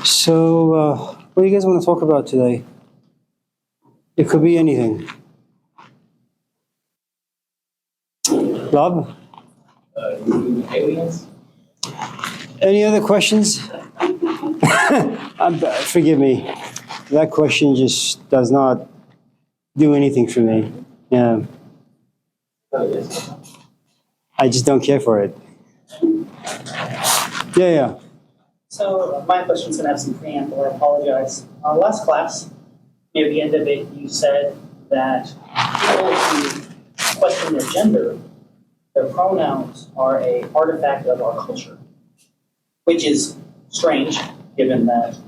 So, what do you guys want to talk about today? It could be anything. Rob? Aliens? Any other questions? Forgive me. That question just does not do anything for me. Yeah, I just don't care for it. Yeah. So my question's going to have some preamble. I apologize. Last class, near the end of it, you said that people who question their gender, their pronouns are a artifact of our culture, which is strange, given that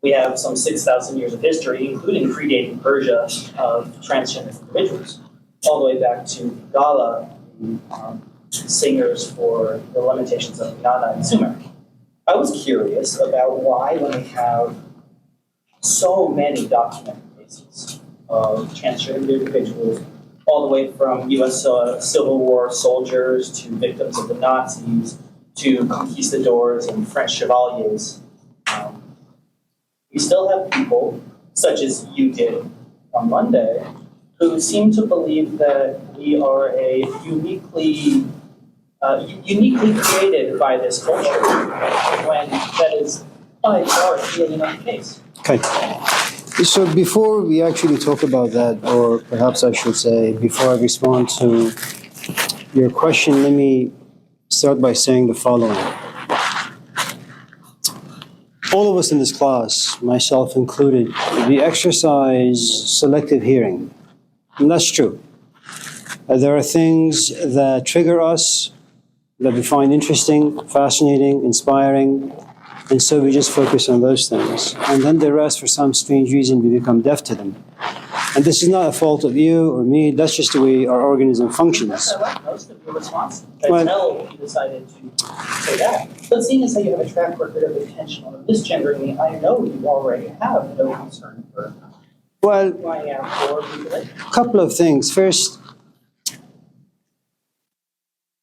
we have some 6,000 years of history, including predating Persia, of transgender individuals, all the way back to Gala, singers for the limitations of Ghana and Sumer. I was curious about why, when we have so many documented cases of transgender individuals, all the way from U.S. Civil War soldiers to victims of the Nazis to conquistadors and French chevaliers, we still have people, such as you did on Monday, who seem to believe that we are a uniquely created by this culture, when that is by far clearly not the case. Okay. So before we actually talk about that, or perhaps I should say, before I respond to your question, let me start by saying the following. All of us in this class, myself included, we exercise selective hearing. And that's true. There are things that trigger us, that we find interesting, fascinating, inspiring, and so we just focus on those things. And then the rest, for some strange reason, we become deaf to them. And this is not a fault of you or me, that's just the way our organism functions. I like most of your responses. I tell you decided to say that. But seeing as how you have a track record of intentional misgendering me, I know you already have no concern for flying out for people. A couple of things. First,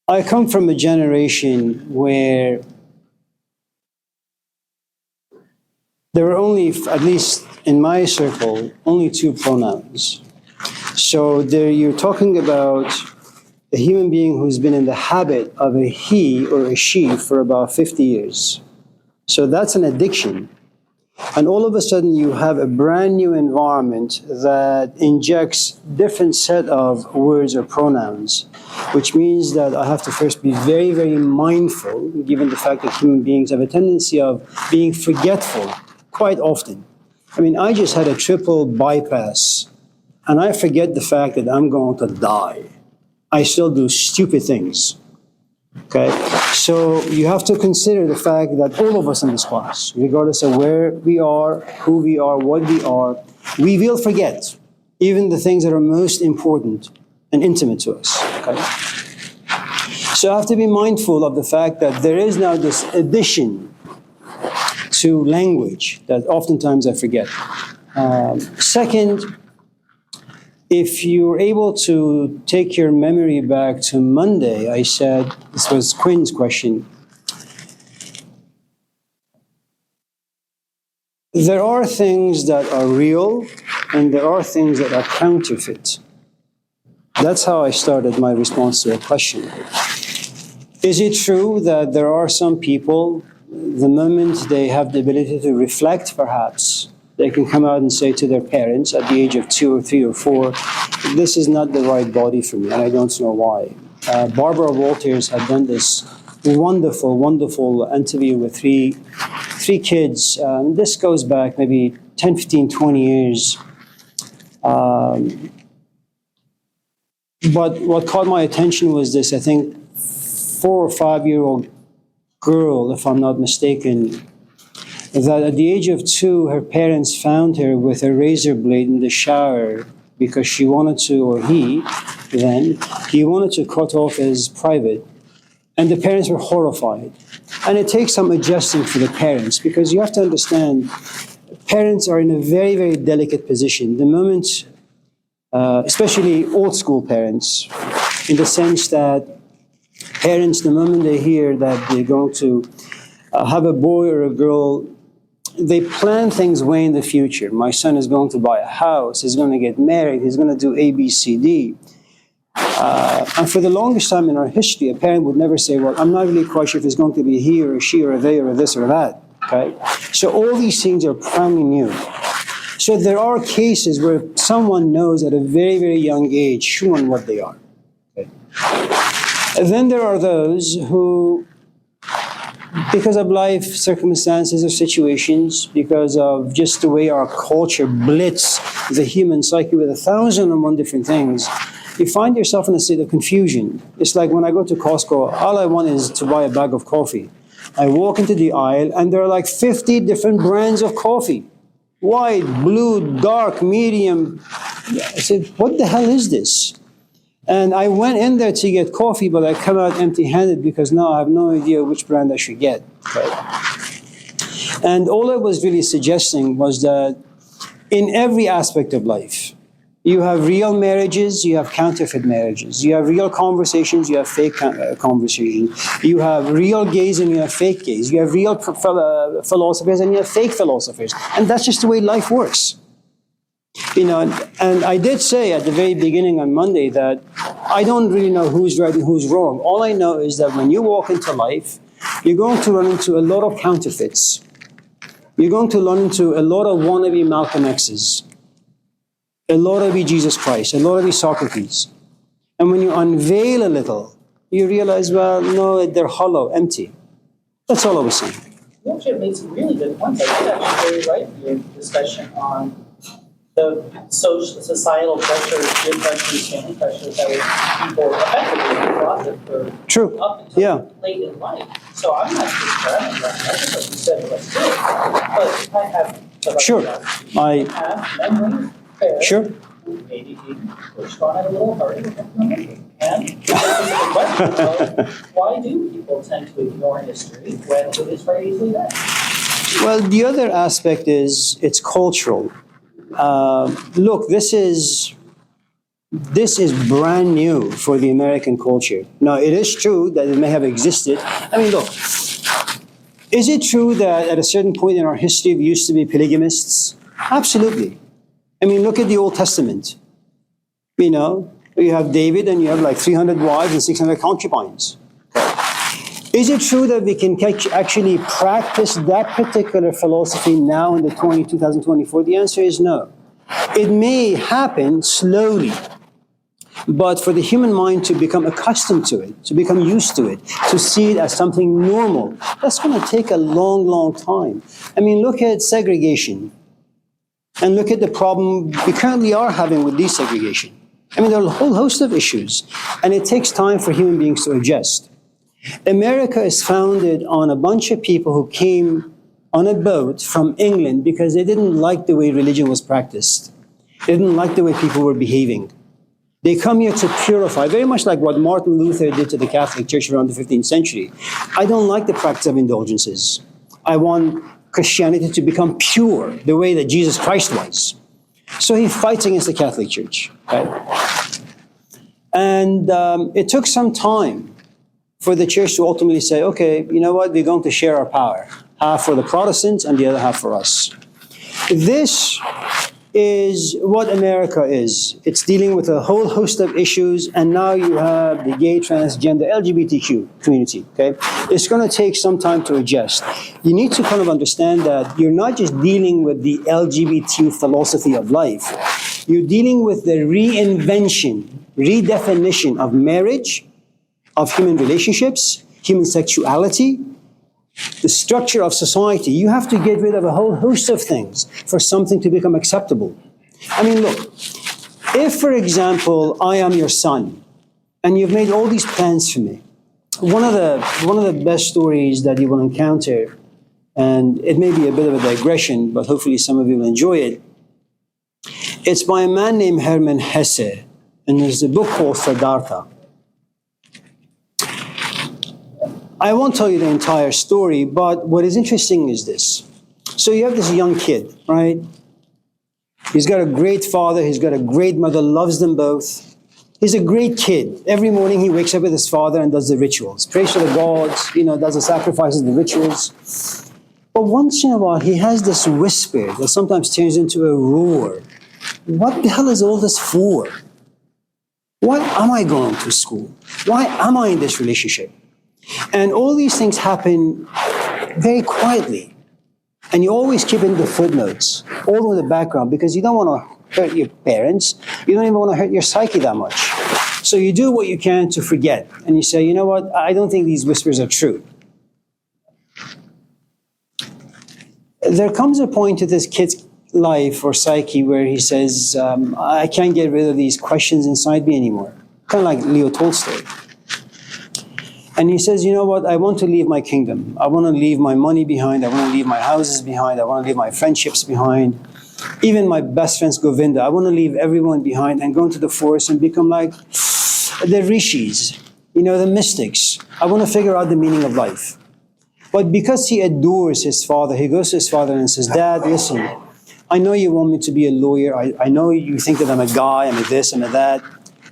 I come from a generation where there were only, at least in my circle, only two pronouns. So there you're talking about a human being who's been in the habit of a he or a she for about 50 years. So that's an addiction. And all of a sudden you have a brand new environment that injects different set of words or pronouns, which means that I have to first be very, very mindful, given the fact that human beings have a tendency of being forgetful quite often. I mean, I just had a triple bypass, and I forget the fact that I'm going to die. I still do stupid things. Okay? So you have to consider the fact that all of us in this class, regardless of where we are, who we are, what we will forget even the things that are most important and intimate to us. Okay? So I have to be mindful of the fact that there is now this addition to language that oftentimes I forget. Second, if you're able to take your memory back to Monday, I said, this was Quinn's question, there are things that are real and there are things that are counterfeit. That's how I started my response to a question. Is it true that there are some people, the moment they have the ability to reflect, perhaps, they can come out and say to their parents at the age of 2 or 3 or 4, this is not the right body for me, and I don't know why. Barbara Walters had done this wonderful, wonderful interview with three kids. This goes back maybe 10, 15, 20 years. But what caught my attention was this, I think, 4 or 5-year-old girl, if I'm not mistaken, that at the age of 2, her parents found her with a razor blade in the shower because she wanted to, or he wanted to cut off his private. And the parents were horrified. And it takes some adjusting for the parents, because you have to understand, parents are in a very, very delicate position. The moment, especially old school parents, in the sense that parents, the moment they hear that they're going to have a boy or a girl they plan things way in the future. My son is going to buy a house, he's going to get married, he's going to do A, B, C, D. And for the longest time in our history, a parent would never say, well, I'm not really quite sure if it's going to be he or she or they or this or that. Okay? So all these things are brand new. So there are cases where someone knows at a very, very young age who and what they are. Okay? And then there are those who, because of life circumstances or situations, because of just the way our culture blitz the human psyche with 1,001 different things, you find yourself in a state of confusion. It's like when I go to Costco, all I want is to buy a bag of coffee. I walk into the aisle and there are like 50 different brands of coffee. White, blue, dark, medium. I said, what the hell is this? And I went in there to get coffee, but I come out empty-handed because now I have no idea which brand I should get. Right? And all I was really suggesting was that in every aspect of life, you have real marriages, you have counterfeit marriages. You have real conversations, you have fake conversations. You have real gays and you have fake gays. You have real philosophers and you have fake philosophers. And that's just the way life works. You know, and I did say at the very beginning on Monday that I don't really know who's right and who's wrong. All I know is that when you walk into life, you're going to run into a lot of counterfeits. You're going to run into a lot of wannabe Malcolm X's. A lot of Jesus Christ, a lot of Socrates. And when you unveil a little, you realize, well, no, they're hollow, empty. That's all I was saying. You actually have made some really good points. I think actually very right in your discussion on the societal pressures, peer pressures, family pressures that people effectively in the closet for True. up until Yeah. late in life. So I'm not discrediting that. I think what you said was good. But I have the Sure. I have memories. Sure. Maybe being pushed on it a little harder than memory. And this is the question of why do people tend to ignore history when it is very easily done? Well, the other aspect is it's cultural. Look, this is brand new for the American culture. Now, it is true that it may have existed. I mean, look, is it true that at a certain point in our history we used to be polygamists? Absolutely. I mean, look at the Old Testament. You know, you have David and you have like 300 wives and 600 concubines. Is it true that we can actually practice that particular philosophy now in the 2024? The answer is no. It may happen slowly, but for the human mind to become accustomed to it, to become used to it, to see it as something normal, that's going to take a long, long time. I mean, look at segregation. And look at the problem we currently are having with desegregation. I mean, there are a whole host of issues, and it takes time for human beings to adjust. America is founded on a bunch of people who came on a boat from England because they didn't like the way religion was practiced. They didn't like the way people were behaving. They come here to purify, very much like what Martin Luther did to the Catholic Church around the 15th century. I don't like the practice of indulgences. I want Christianity to become pure, the way that Jesus Christ was. So he fights against the Catholic Church. Right? And it took some time for the church to ultimately say, okay, you know what, we're going to share our power. Half for the Protestants and the other half for us. This is what America is. It's dealing with a whole host of issues, and now you have the gay, transgender, LGBTQ community, okay? It's going to take some time to adjust. You need to kind of understand that you're not just dealing with the LGBT philosophy of life. You're dealing with the reinvention, redefinition of marriage, of human relationships, human sexuality, the structure of society. You have to get rid of a whole host of things for something to become acceptable. I mean, look, if, for example, I am your son, and you've made all these plans for me, one of the best stories that you will encounter, and it may be a bit of a digression, but hopefully some of you will enjoy it, it's by a man named Hermann Hesse, and there's a book called Siddhartha. I won't tell you the entire story, but what is interesting is this. So you have this young kid, right? He's got a great father, he's got a great mother, loves them both. He's a great kid. Every morning he wakes up with his father and does the rituals. Prays to the gods, does the sacrifices, the rituals. But once in a while, he has this whisper that sometimes turns into a roar. What the hell is all this for? Why am I going to school? Why am I in this relationship? And all these things happen very quietly. And you always keep in the footnotes, all in the background, because you don't want to hurt your parents. You don't even want to hurt your psyche that much. So you do what you can to forget. And you say, you know what? I don't think these whispers are true. There comes a point to this kid's life or psyche where he says, I can't get rid of these questions inside me anymore. Kind of like Leo Tolstoy. And he says, you know what, I want to leave my kingdom. I want to leave my money behind. I want to leave my houses behind. I want to leave my friendships behind. Even my best friends Govinda. I want to leave everyone behind and go into the forest and become like the rishis, the mystics. I want to figure out the meaning of life. But because he adores his father, he goes to his father and says, Dad, listen, I know you want me to be a lawyer. I know you think that I'm a guy, I'm a this, I'm a that.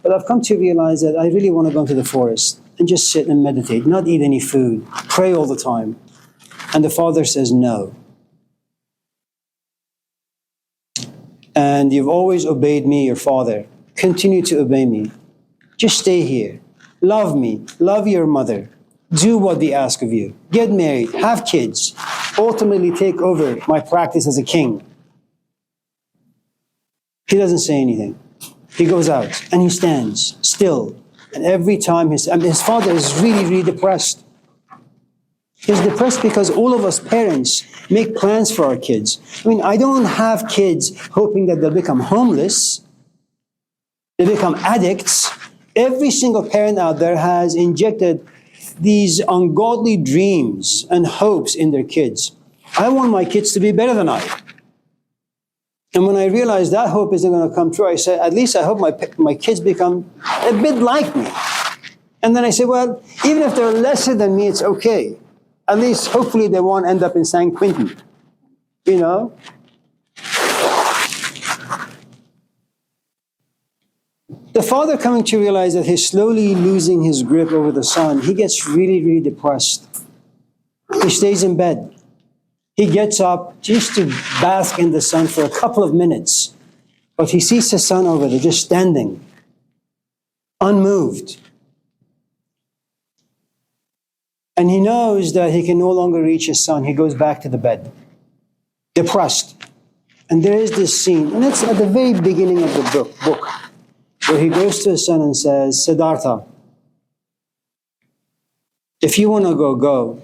But I've come to realize that I really want to go into the forest and just sit and meditate, not eat any food, pray all the time. And the father says, no. And you've always obeyed me, your father. Continue to obey me. Just stay here. Love me. Love your mother. Do what we ask of you. Get married. Have kids. Ultimately take over my practice as a king. He doesn't say anything. He goes out and he stands still. And every time his father is really, really depressed. He's depressed because all of us parents make plans for our kids. I mean, I don't have kids hoping that they'll become homeless. They become addicts. Every single parent out there has injected these ungodly dreams and hopes in their kids. I want my kids to be better than I. And when I realized that hope isn't going to come true, I said, at least I hope my kids become a bit like me. And then I said, well, even if they're lesser than me, it's okay. At least, hopefully, they won't end up in San Quentin. The father coming to realize that he's slowly losing his grip over the son, he gets really, really depressed. He stays in bed. He gets up just to bask in the sun for a couple of minutes. But he sees his son over there just standing, unmoved. And he knows that he can no longer reach his son. He goes back to the bed, depressed. And there is this scene, and it's at the very beginning of the book, where he goes to his son and says, Siddhartha, if you want to go, go.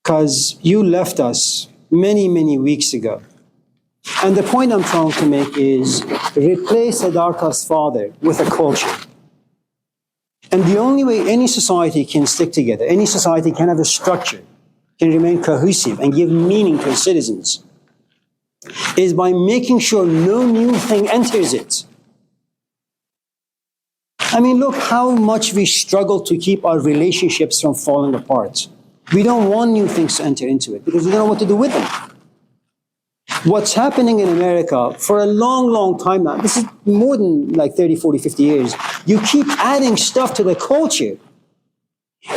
Because you left us many, many weeks ago. And the point I'm trying to make is replace Siddhartha's father with a culture. And the only way any society can stick together, any society can have a structure, can remain cohesive and give meaning to its citizens, is by making sure no new thing enters it. I mean, look how much we struggle to keep our relationships from falling apart. We don't want new things to enter into it because we don't know what to do with them. What's happening in America for a long, long time now, this is more than like 30, 40, 50 years, you keep adding stuff to the culture.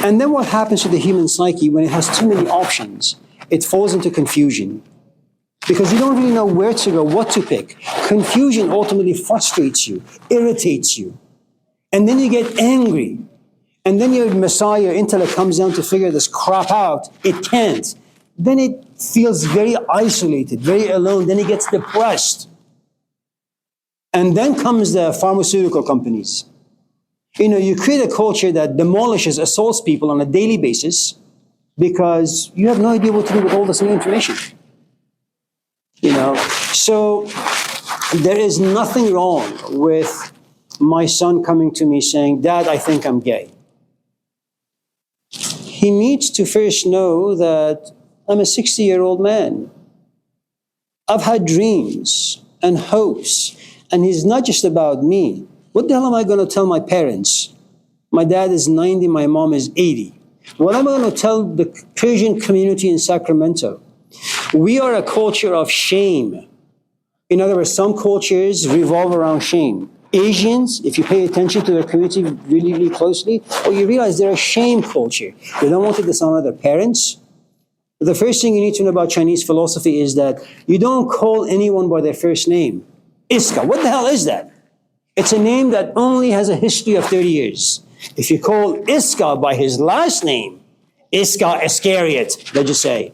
And then what happens to the human psyche when it has too many options? It falls into confusion. Because you don't really know where to go, what to pick. Confusion ultimately frustrates you, irritates you. And then you get angry. And then your Messiah, your intellect comes down to figure this crap out. It can't. Then it feels very isolated, very alone. Then it gets depressed. And then comes the pharmaceutical companies. You create a culture that demolishes, assaults people on a daily basis because you have no idea what to do with all this new information. So there is nothing wrong with my son coming to me saying, Dad, I think I'm gay. He needs to first know that I'm a 60-year-old man. I've had dreams and hopes, and it's not just about me. What the hell am I going to tell my parents? My dad is 90, my mom is 80. What am I going to tell the Persian community in Sacramento? We are a culture of shame. In other words, some cultures revolve around shame. Asians, if you pay attention to their community really, really closely, you realize they're a shame culture. They don't want to dishonor their parents. The first thing you need to know about Chinese philosophy is that you don't call anyone by their first name. Iska, what the hell is that? It's a name that only has a history of 30 years. If you call Iska by his last name, Iska Iscariot, let's just say,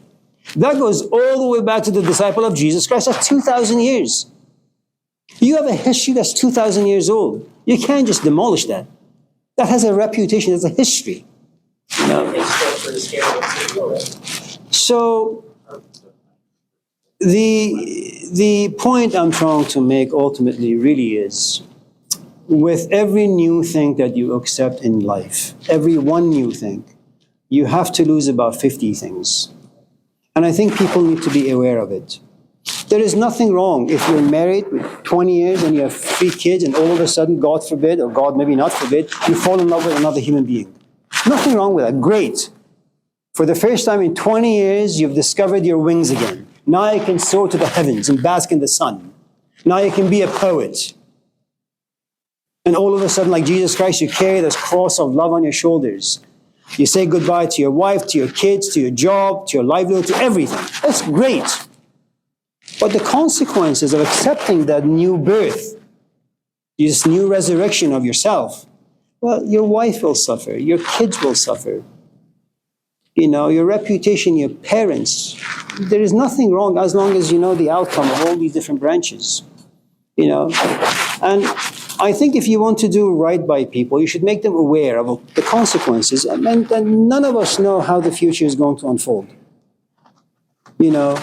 that goes all the way back to the disciple of Jesus Christ. That's 2,000 years. You have a history that's 2,000 years old. You can't just demolish that. That has a reputation, has a history. You know? So the point I'm trying to make ultimately really is, with every new thing that you accept in life, every one new thing, you have to lose about 50 things. And I think people need to be aware of it. There is nothing wrong if you're married with 20 years and you have 3 kids and all of a sudden, God forbid, or God maybe not forbid, you fall in love with another human being. Nothing wrong with that. Great. For the first time in 20 years, you've discovered your wings again. Now you can soar to the heavens and bask in the sun. Now you can be a poet. And all of a sudden, like Jesus Christ, you carry this cross of love on your shoulders. You say goodbye to your wife, to your kids, to your job, to your livelihood, to everything. That's great. But the consequences of accepting that new birth, this new resurrection of yourself, well, your wife will suffer, your kids will suffer. You know, your reputation, your parents. There is nothing wrong as long as you know the outcome of all these different branches. You know, and I think if you want to do right by people, you should make them aware of the consequences. And none of us know how the future is going to unfold. You know,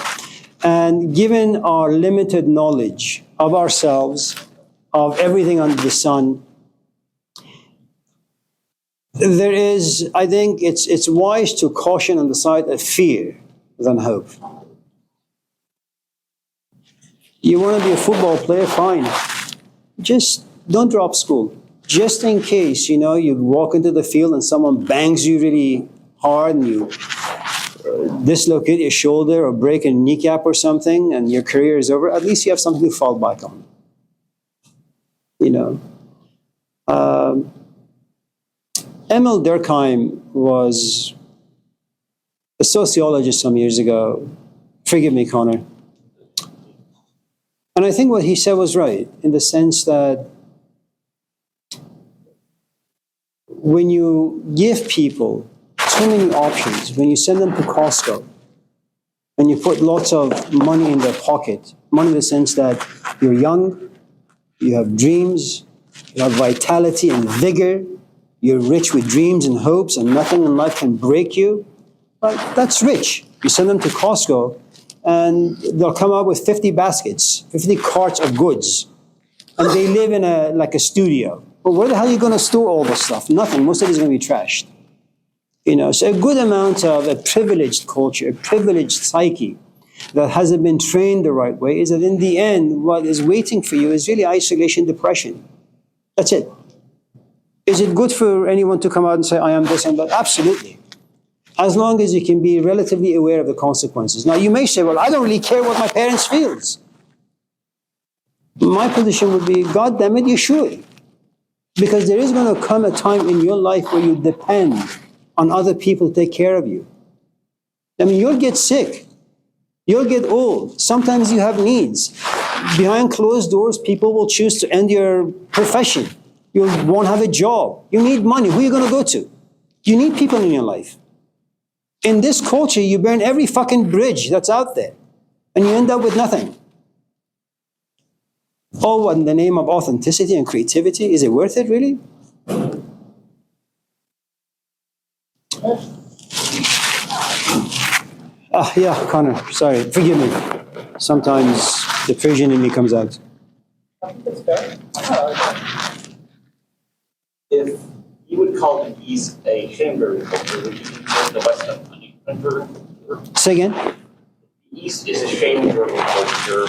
and given our limited knowledge of ourselves, of everything under the sun, there is, I think it's wise to caution on the side of fear than hope. You want to be a football player, fine. Just don't drop school. Just in case, you know, you walk into the field and someone bangs you really hard and you dislocate your shoulder or break a kneecap or something and your career is over, at least you have something to fall back on. You know. Emil Durkheim was a sociologist some years ago. Forgive me, Connor. And I think what he said was right, in the sense that when you give people too many options, when you send them to Costco, and you put lots of money in their pocket, money in the sense that you're young, you have dreams, you have vitality and vigor, you're rich with dreams and hopes, and nothing in life can break you, well, that's rich. You send them to Costco, and they'll come out with 50 baskets, 50 carts of goods, and they live in a studio. Well, where the hell are you going to store all this stuff? Nothing. Most of it is going to be trashed. You know, so a good amount of a privileged culture, a privileged psyche that hasn't been trained the right way is that in the end, what is waiting for you is really isolation, depression. That's it. Is it good for anyone to come out and say, I am this and that? Absolutely. As long as you can be relatively aware of the consequences. Now, you may say, well, I don't really care what my parents feel. My position would be, God damn it, you should. Because there is going to come a time in your life where you depend on other people to take care of you. I mean, you'll get sick. You'll get old. Sometimes you have needs. Behind closed doors, people will choose to end your profession. You won't have a job. You need money. Who are you going to go to? You need people in your life. In this culture, you burn every fucking bridge that's out there. And you end up with nothing. All in the name of authenticity and creativity. Is it worth it, really? Yeah, Connor, sorry. Forgive me. Sometimes the Persian in me comes out. I think that's fair. If you would call the East a shame-driven culture, would you consider the West a punishment-driven culture? Say again? The East is a shame-driven culture.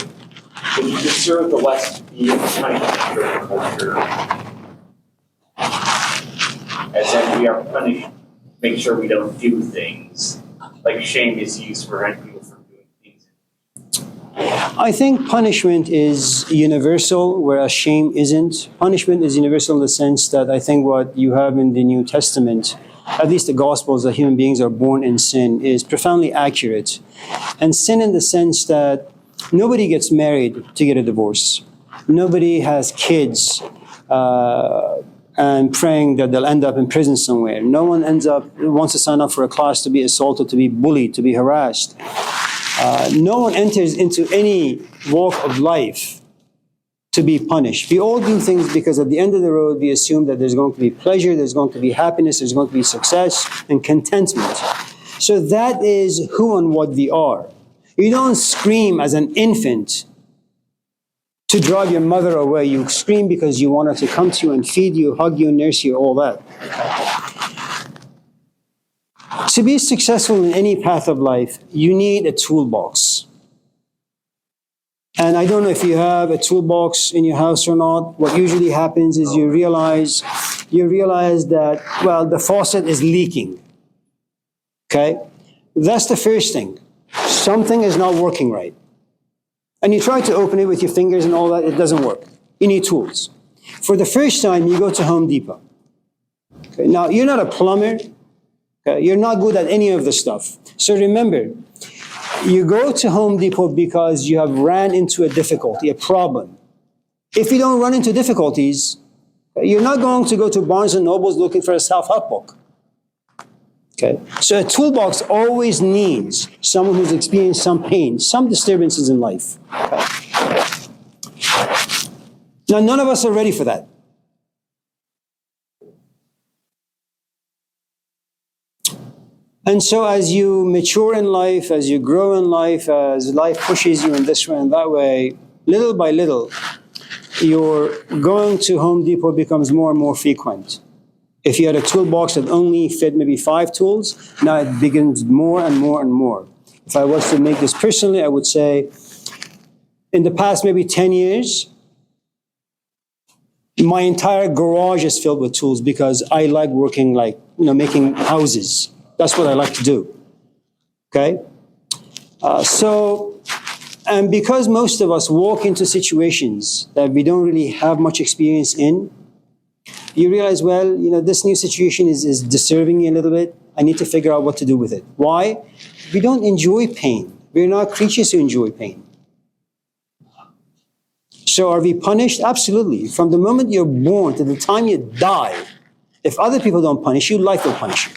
Would you consider the West to be a punishment-driven culture? As in, we are punished to make sure we don't do things. Like shame is used to prevent people from doing things. I think punishment is universal, whereas shame isn't. Punishment is universal in the sense that I think what you have in the New Testament at least the Gospels, that human beings are born in sin, is profoundly accurate. And sin in the sense that nobody gets married to get a divorce. Nobody has kids and praying that they'll end up in prison somewhere. No one wants to sign up for a class to be assaulted, to be bullied, to be harassed. No one enters into any walk of life to be punished. We all do things because at the end of the road, we assume that there's going to be pleasure, there's going to be happiness, there's going to be success and contentment. So that is who and what we are. You don't scream as an infant to drive your mother away. You scream because you want her to come to you and feed you, hug you, nurse you, all that. To be successful in any path of life, you need a toolbox. And I don't know if you have a toolbox in your house or not. What usually happens is you realize that, well, the faucet is leaking. Okay? That's the first thing. Something is not working right. And you try to open it with your fingers and all that, it doesn't work. You need tools. For the first time, you go to Home Depot. Okay? Now, you're not a plumber. Okay? You're not good at any of the stuff. So remember, you go to Home Depot because you have ran into a difficulty, a problem. If you don't run into difficulties, you're not going to go to Barnes & Noble's looking for a self-help book. Okay? So a toolbox always needs someone who's experienced some pain, some disturbances in life. Okay? Now, none of us are ready for that. And so as you mature in life, as you grow in life, as life pushes you in this way and that way, little by little, your going to Home Depot becomes more and more frequent. If you had a toolbox that only fit maybe 5 tools, now it begins more and more and more. If I was to make this personally, I would say in the past maybe 10 years, my entire garage is filled with tools because I like working making houses. That's what I like to do, okay? And because most of us walk into situations that we don't really have much experience in, you realize, well, this new situation is disturbing me a little bit. I need to figure out what to do with it. Why? We don't enjoy pain. We're not creatures who enjoy pain. So are we punished? Absolutely. From the moment you're born to the time you die, if other people don't punish you, life will punish you.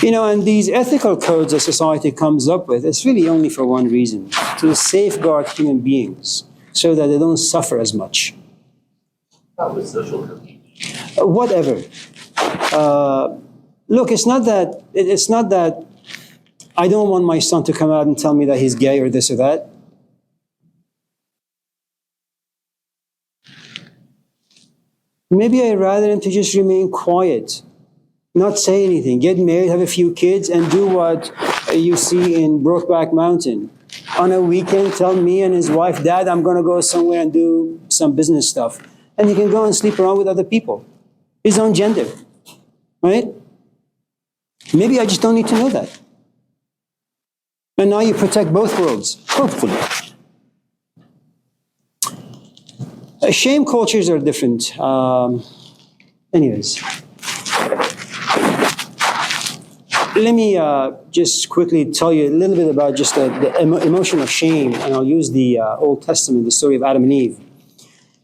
And these ethical codes that society comes up with, it's really only for one reason, to safeguard human beings so that they don't suffer as much. How with social cooking? Whatever. Look, it's not that I don't want my son to come out and tell me that he's gay or this or that. Maybe I'd rather him to just remain quiet. Not say anything, get married, have a few kids, and do what you see in Brokeback Mountain. On a weekend, tell me and his wife, Dad, I'm going to go somewhere and do some business stuff. And he can go and sleep around with other people. His own gender, right? Maybe I just don't need to know that. And now you protect both worlds, hopefully. Shame cultures are different. Anyways. Let me just quickly tell you a little bit about just the emotion of shame, and I'll use the Old Testament, the story of Adam and Eve.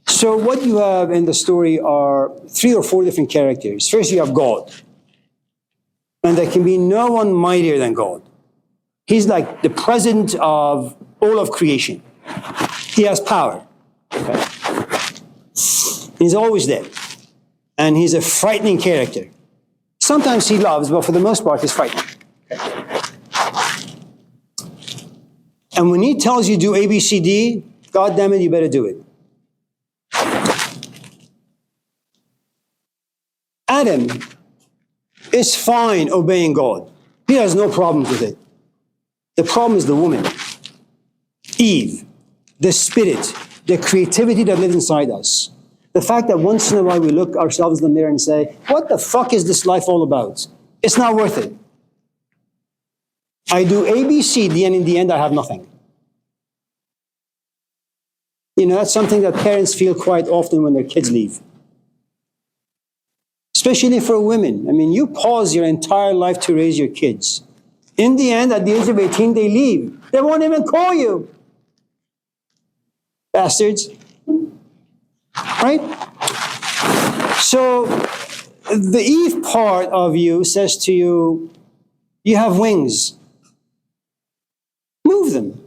So what you have in the story are 3 or 4 different characters. First, you have God. And there can be no one mightier than God. He's like the president of all of creation. He has power. Okay? He's always there. And he's a frightening character. Sometimes he loves, but for the most part, he's frightening. And when he tells you do A, B, C, D, God damn it, you better do it. Adam is fine obeying God. He has no problems with it. The problem is the woman. Eve, the spirit, the creativity that lives inside us. The fact that once in a while we look ourselves in the mirror and say, what the fuck is this life all about? It's not worth it. I do A, B, C, D, and in the end I have nothing. That's something that parents feel quite often when their kids leave. especially for women. I mean, you pause your entire life to raise your kids. In the end, at the age of 18, they leave. They won't even call you. Bastards. Right? So, the Eve part of you says to you, you have wings. Move them.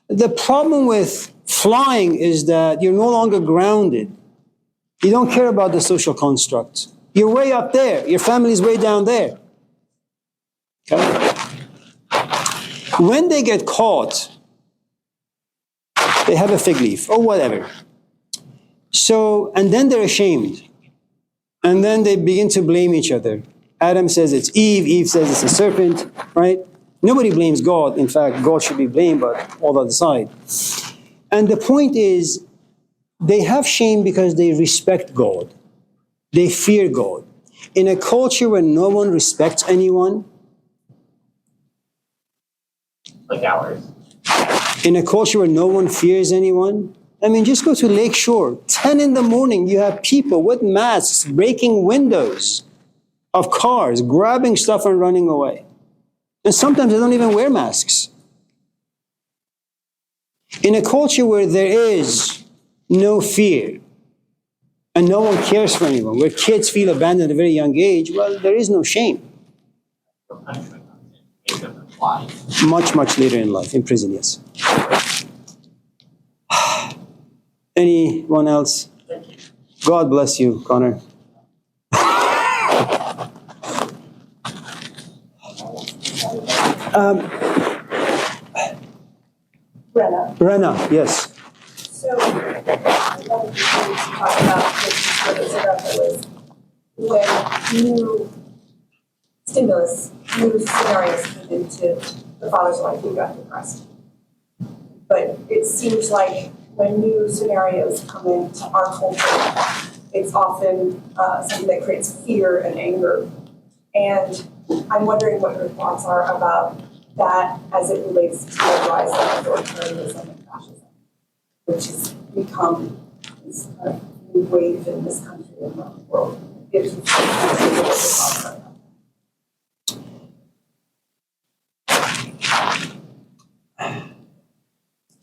The problem with flying is that you're no longer grounded. You don't care about the social construct. You're way up there. Your family's way down there. Okay? When they get caught, they have a fig leaf or whatever. So, and then they're ashamed. And then they begin to blame each other. Adam says it's Eve, Eve says it's a serpent, right? Nobody blames God. In fact, God should be blamed, but all that aside. And the point is, they have shame because they respect God. They fear God. In a culture where no one respects anyone, Like ours. in a culture where no one fears anyone, I mean, just go to Lakeshore. 10 in the morning, you have people with masks breaking windows of cars, grabbing stuff and running away. And sometimes they don't even wear masks. In a culture where there is no fear and no one cares for anyone, where kids feel abandoned at a very young age, well, there is no shame. The punishment comes in, make them apply. Much, much later in life, in prison, yes. Anyone else? God bless you, Connor. Rena, yes. So, one of the things you talked about, which was about that was when new stimulus, new scenarios come into the father's life, he got depressed. But it seems like when new scenarios come into our culture, it's often something that creates fear and anger. And I'm wondering what your thoughts are about that as it relates to the rise of authoritarianism and fascism, which has become this kind of new wave in this country and around the world. If you what your thoughts are.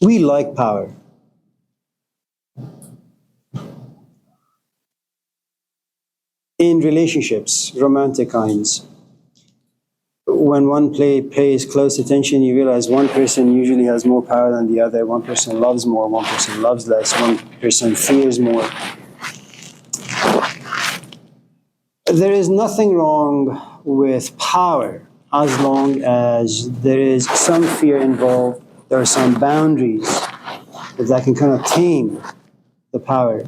We like power. In relationships, romantic kinds, when one pays close attention, you realize one person usually has more power than the other. One person loves more, one person loves less, one person fears more. There is nothing wrong with power as long as there is some fear involved, there are some boundaries that can kind of tame the power.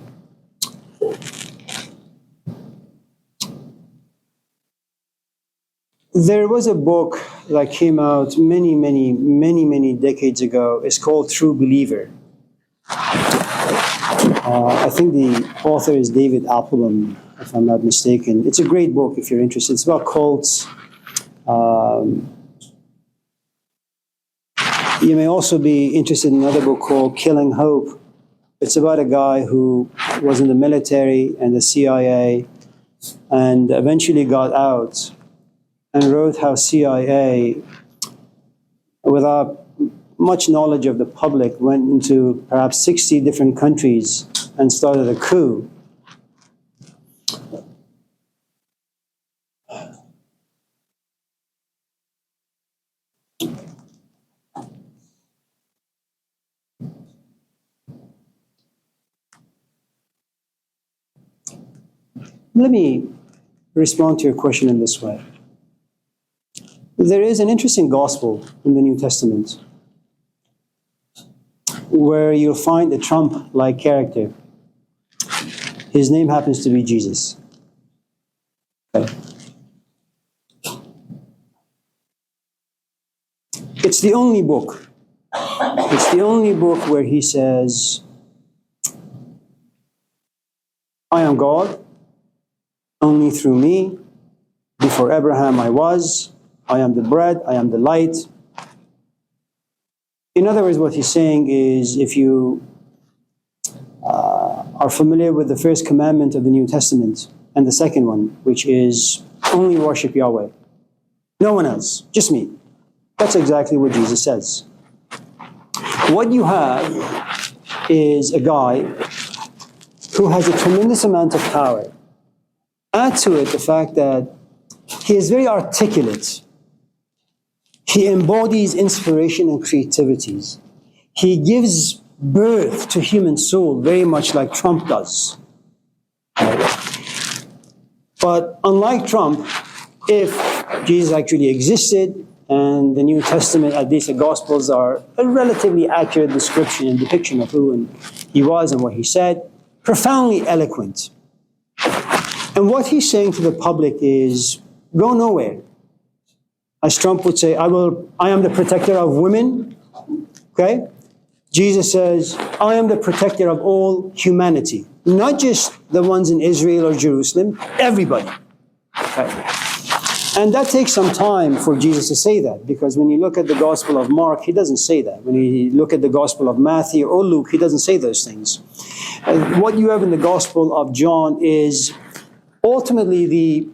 There was a book that came out many decades ago. It's called True Believer. I think the author is David Applebaum, if I'm not mistaken. It's a great book if you're interested. It's about cults. You may also be interested in another book called Killing Hope. It's about a guy who was in the military and the CIA and eventually got out and wrote how CIA, without much knowledge of the public, went into perhaps 60 different countries and started a coup. Let me respond to your question in this way. There is an interesting gospel in the New Testament where you'll find a Trump-like character. His name happens to be Jesus. Okay. It's the only book. It's the only book where he says, I am God, only through me. Before Abraham I was. I am the bread, I am the light. In other words, what he's saying is, if you are familiar with the first commandment of the New Testament, and the second one, which is only worship Yahweh. No one else, just me. That's exactly what Jesus says. What you have is a guy who has a tremendous amount of power. Add to it the fact that he is very articulate. He embodies inspiration and creativities. He gives birth to human soul very much like Trump does. But unlike Trump, if Jesus actually existed and the New Testament, at least the Gospels, are a relatively accurate description and depiction of who he was and what he said, profoundly eloquent. And what he's saying to the public is, go nowhere. As Trump would say, I am the protector of women. Okay? Jesus says, I am the protector of all humanity. Not just the ones in Israel or Jerusalem, everybody. Okay? And that takes some time for Jesus to say that, because when you look at the Gospel of Mark, he doesn't say that. When you look at the Gospel of Matthew or Luke, he doesn't say those things. What you have in the Gospel of John is ultimately the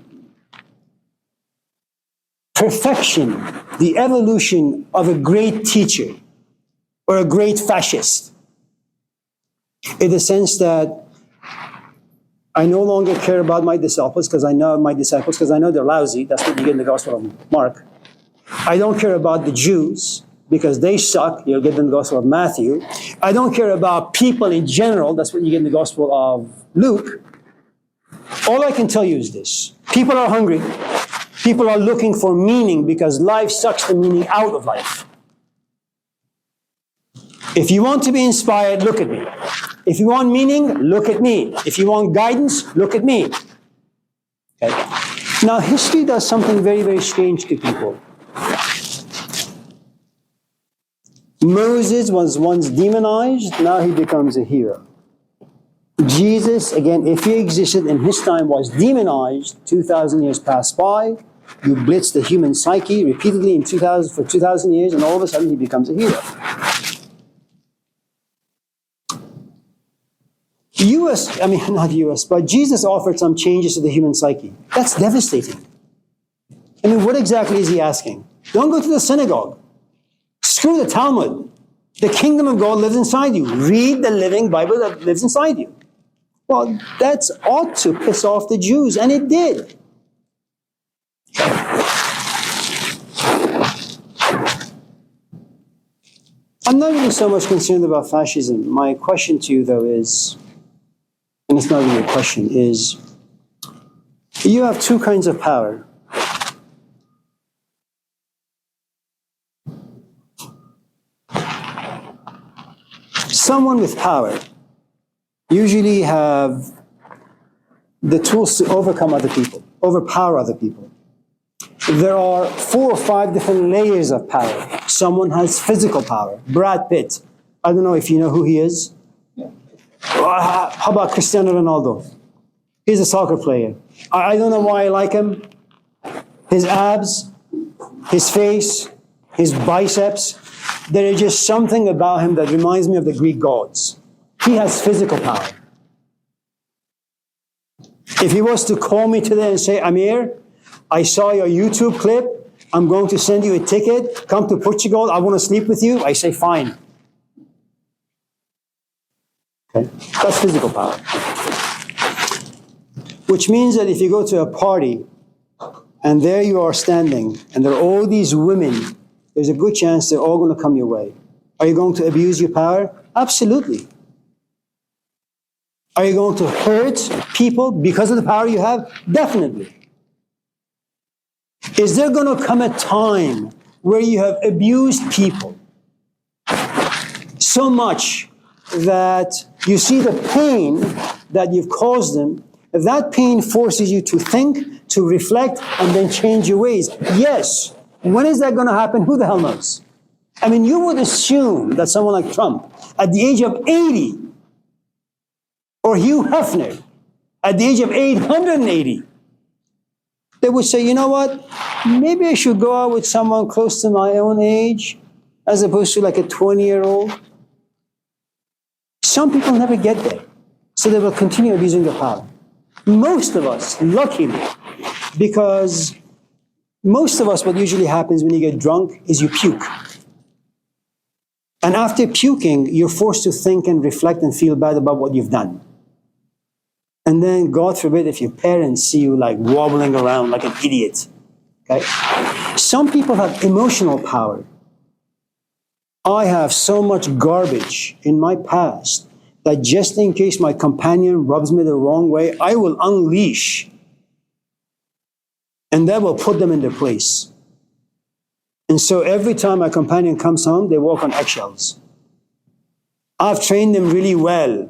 perfection, the evolution of a great teacher or a great fascist, in the sense that I no longer care about my disciples because I know they're lousy. That's what you get in the Gospel of Mark. I don't care about the Jews because they suck. You'll get in the Gospel of Matthew. I don't care about people in general. That's what you get in the Gospel of Luke. All I can tell you is this. People are hungry. People are looking for meaning because life sucks the meaning out of life. If you want to be inspired, look at me. If you want meaning, look at me. If you want guidance, look at me. Okay. Now, history does something very, very strange to people. Moses was once demonized, now he becomes a hero. Jesus, again, if he existed in his time, was demonized. 2,000 years passed by. You blitz the human psyche repeatedly for 2,000 years, and all of a sudden he becomes a hero. But Jesus offered some changes to the human psyche. That's devastating. I mean, what exactly is he asking? Don't go to the synagogue. Screw the Talmud. The kingdom of God lives inside you. Read the living Bible that lives inside you. Well, that ought to piss off the Jews, and it did. I'm not really so much concerned about fascism. My question to you, though, is, and it's not really a question, is you have two kinds of power. Someone with power usually have the tools to overcome other people, overpower other people. There are 4 or 5 different layers of power. Someone has physical power. Brad Pitt. I don't know if you know who he is. How about Cristiano Ronaldo? He's a soccer player. I don't know why I like him. His abs, his face, his biceps. There is just something about him that reminds me of the Greek gods. He has physical power. If he was to call me today and say, Amir, I saw your YouTube clip. I'm going to send you a ticket. Come to Portugal. I want to sleep with you. I say, fine. Okay? That's physical power. Which means that if you go to a party and there you are standing and there are all these women, there's a good chance they're all going to come your way. Are you going to abuse your power? Absolutely. Are you going to hurt people because of the power you have? Definitely. Is there going to come a time where you have abused people so much that you see the pain that you've caused them, that pain forces you to think, to reflect, and then change your ways? Yes. When is that going to happen? Who the hell knows? I mean, you would assume that someone like Trump, at the age of 80, or Hugh Hefner, at the age of 880, they would say, you know what? Maybe I should go out with someone close to my own age, as opposed to like a 20-year-old. Some people never get there, so they will continue abusing their power. Most of us, luckily, because most of us, what usually happens when you get drunk is you puke. And after puking, you're forced to think and reflect and feel bad about what you've done. And then, God forbid, if your parents see you like wobbling around like an idiot. Okay? Some people have emotional power. I have so much garbage in my past that just in case my companion rubs me the wrong way, I will unleash. And that will put them in their place. And so every time my companion comes home, they walk on eggshells. I've trained them really well.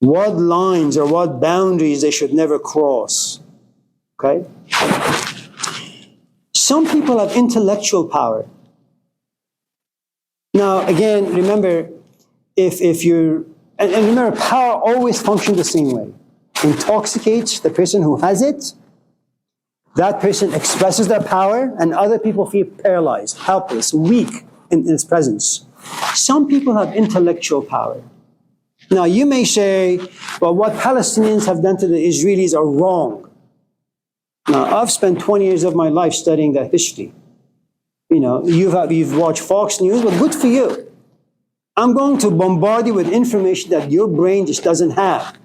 What lines or what boundaries they should never cross. Okay? Some people have intellectual power. Now, again, remember, if you're, and remember, power always functions the same way. Intoxicates the person who has it. That person expresses their power, and other people feel paralyzed, helpless, weak in its presence. Some people have intellectual power. Now, you may say, well, what Palestinians have done to the Israelis are wrong. Now, I've spent 20 years of my life studying that history. You know, you've watched Fox News, well, good for you. I'm going to bombard you with information that your brain just doesn't have.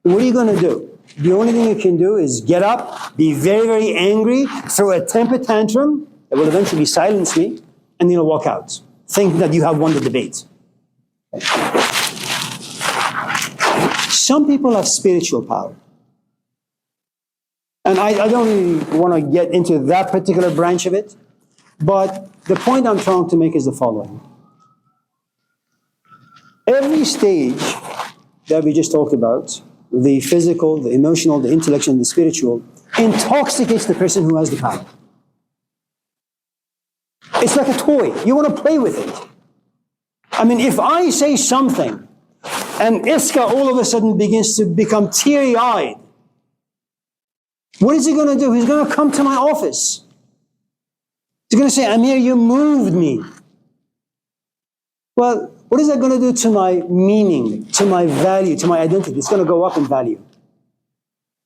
What are you going to do? The only thing you can do is get up, be very, very angry, throw a temper tantrum that will eventually silence me, and you'll walk out, thinking that you have won the debate. Some people have spiritual power. And I don't really want to get into that particular branch of it, but the point I'm trying to make is the following. Every stage that we just talked about, the physical, the emotional, the intellectual, and the spiritual, intoxicates the person who has the power. It's like a toy. You want to play with it. I mean, if I say something, and Iska all of a sudden begins to become teary-eyed, what is he going to do? He's going to come to my office. He's going to say, Amir, you moved me. Well, what is that going to do to my meaning, to my value, to my identity? It's going to go up in value.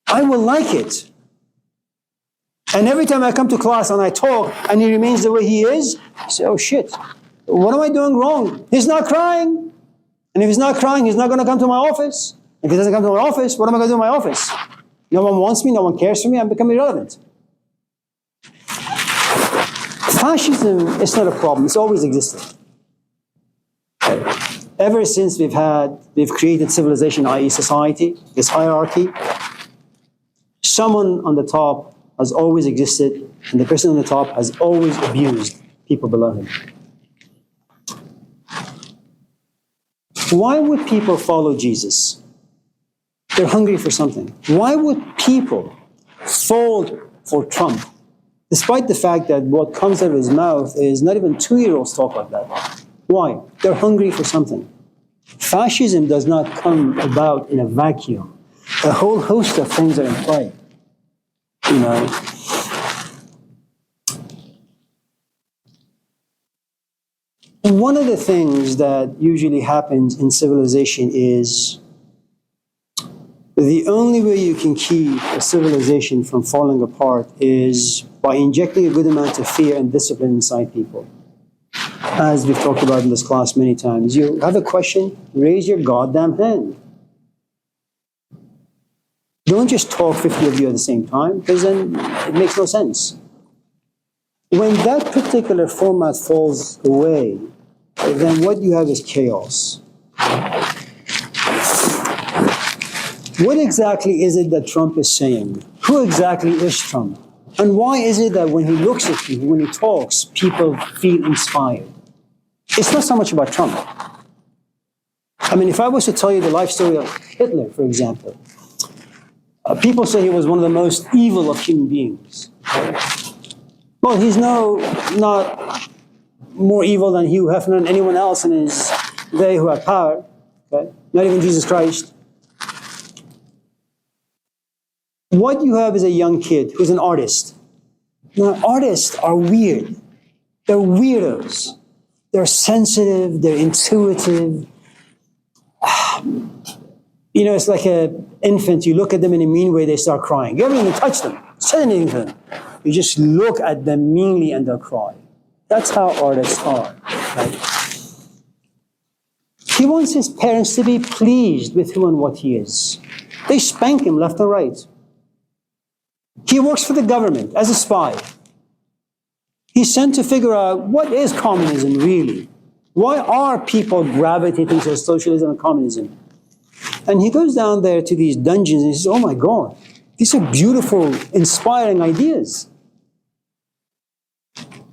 I will like it. And every time I come to class and I talk and he remains the way he is, I say, oh shit, what am I doing wrong? He's not crying. And if he's not crying, he's not going to come to my office. If he doesn't come to my office, what am I going to do in my office? No one wants me, no one cares for me, I'm becoming irrelevant. Fascism is not a problem, it's always existed. Ever since we've created civilization, i.e. society, this hierarchy, someone on the top has always existed, and the person on the top has always abused people below him. Why would people follow Jesus? They're hungry for something. Why would people fall for Trump, despite the fact that what comes out of his mouth is not even 2-year-olds talk like that? Why? They're hungry for something. Fascism does not come about in a vacuum. A whole host of things are in play. You know, one of the things that usually happens in civilization is the only way you can keep a civilization from falling apart is by injecting a good amount of fear and discipline inside people. As we've talked about in this class many times, you have a question, raise your goddamn hand. Don't just talk 50 of you at the same time, because then it makes no sense. When that particular format falls away, then what you have is chaos. What exactly is it that Trump is saying? Who exactly is Trump? And why is it that when he looks at people, when he talks, people feel inspired? It's not so much about Trump. I mean, if I was to tell you the life story of Hitler, for example, people say he was one of the most evil of human beings. Well, he's not more evil than Hugh Hefner and anyone else in his day who had power. Okay? Not even Jesus Christ. What you have is a young kid who's an artist. Now, artists are weird. They're weirdos. They're sensitive, they're intuitive. You know, it's like infant, you look at them in a mean way, they start crying. You haven't even touched them, said anything to them. You just look at them meanly and they'll cry. That's how artists are, right? He wants his parents to be pleased with who and what he is. They spank him left and right. He works for the government as a spy. He's sent to figure out what is communism really? Why are people gravitating to socialism and communism? And he goes down there to these dungeons and he says, oh my God, these are beautiful, inspiring ideas.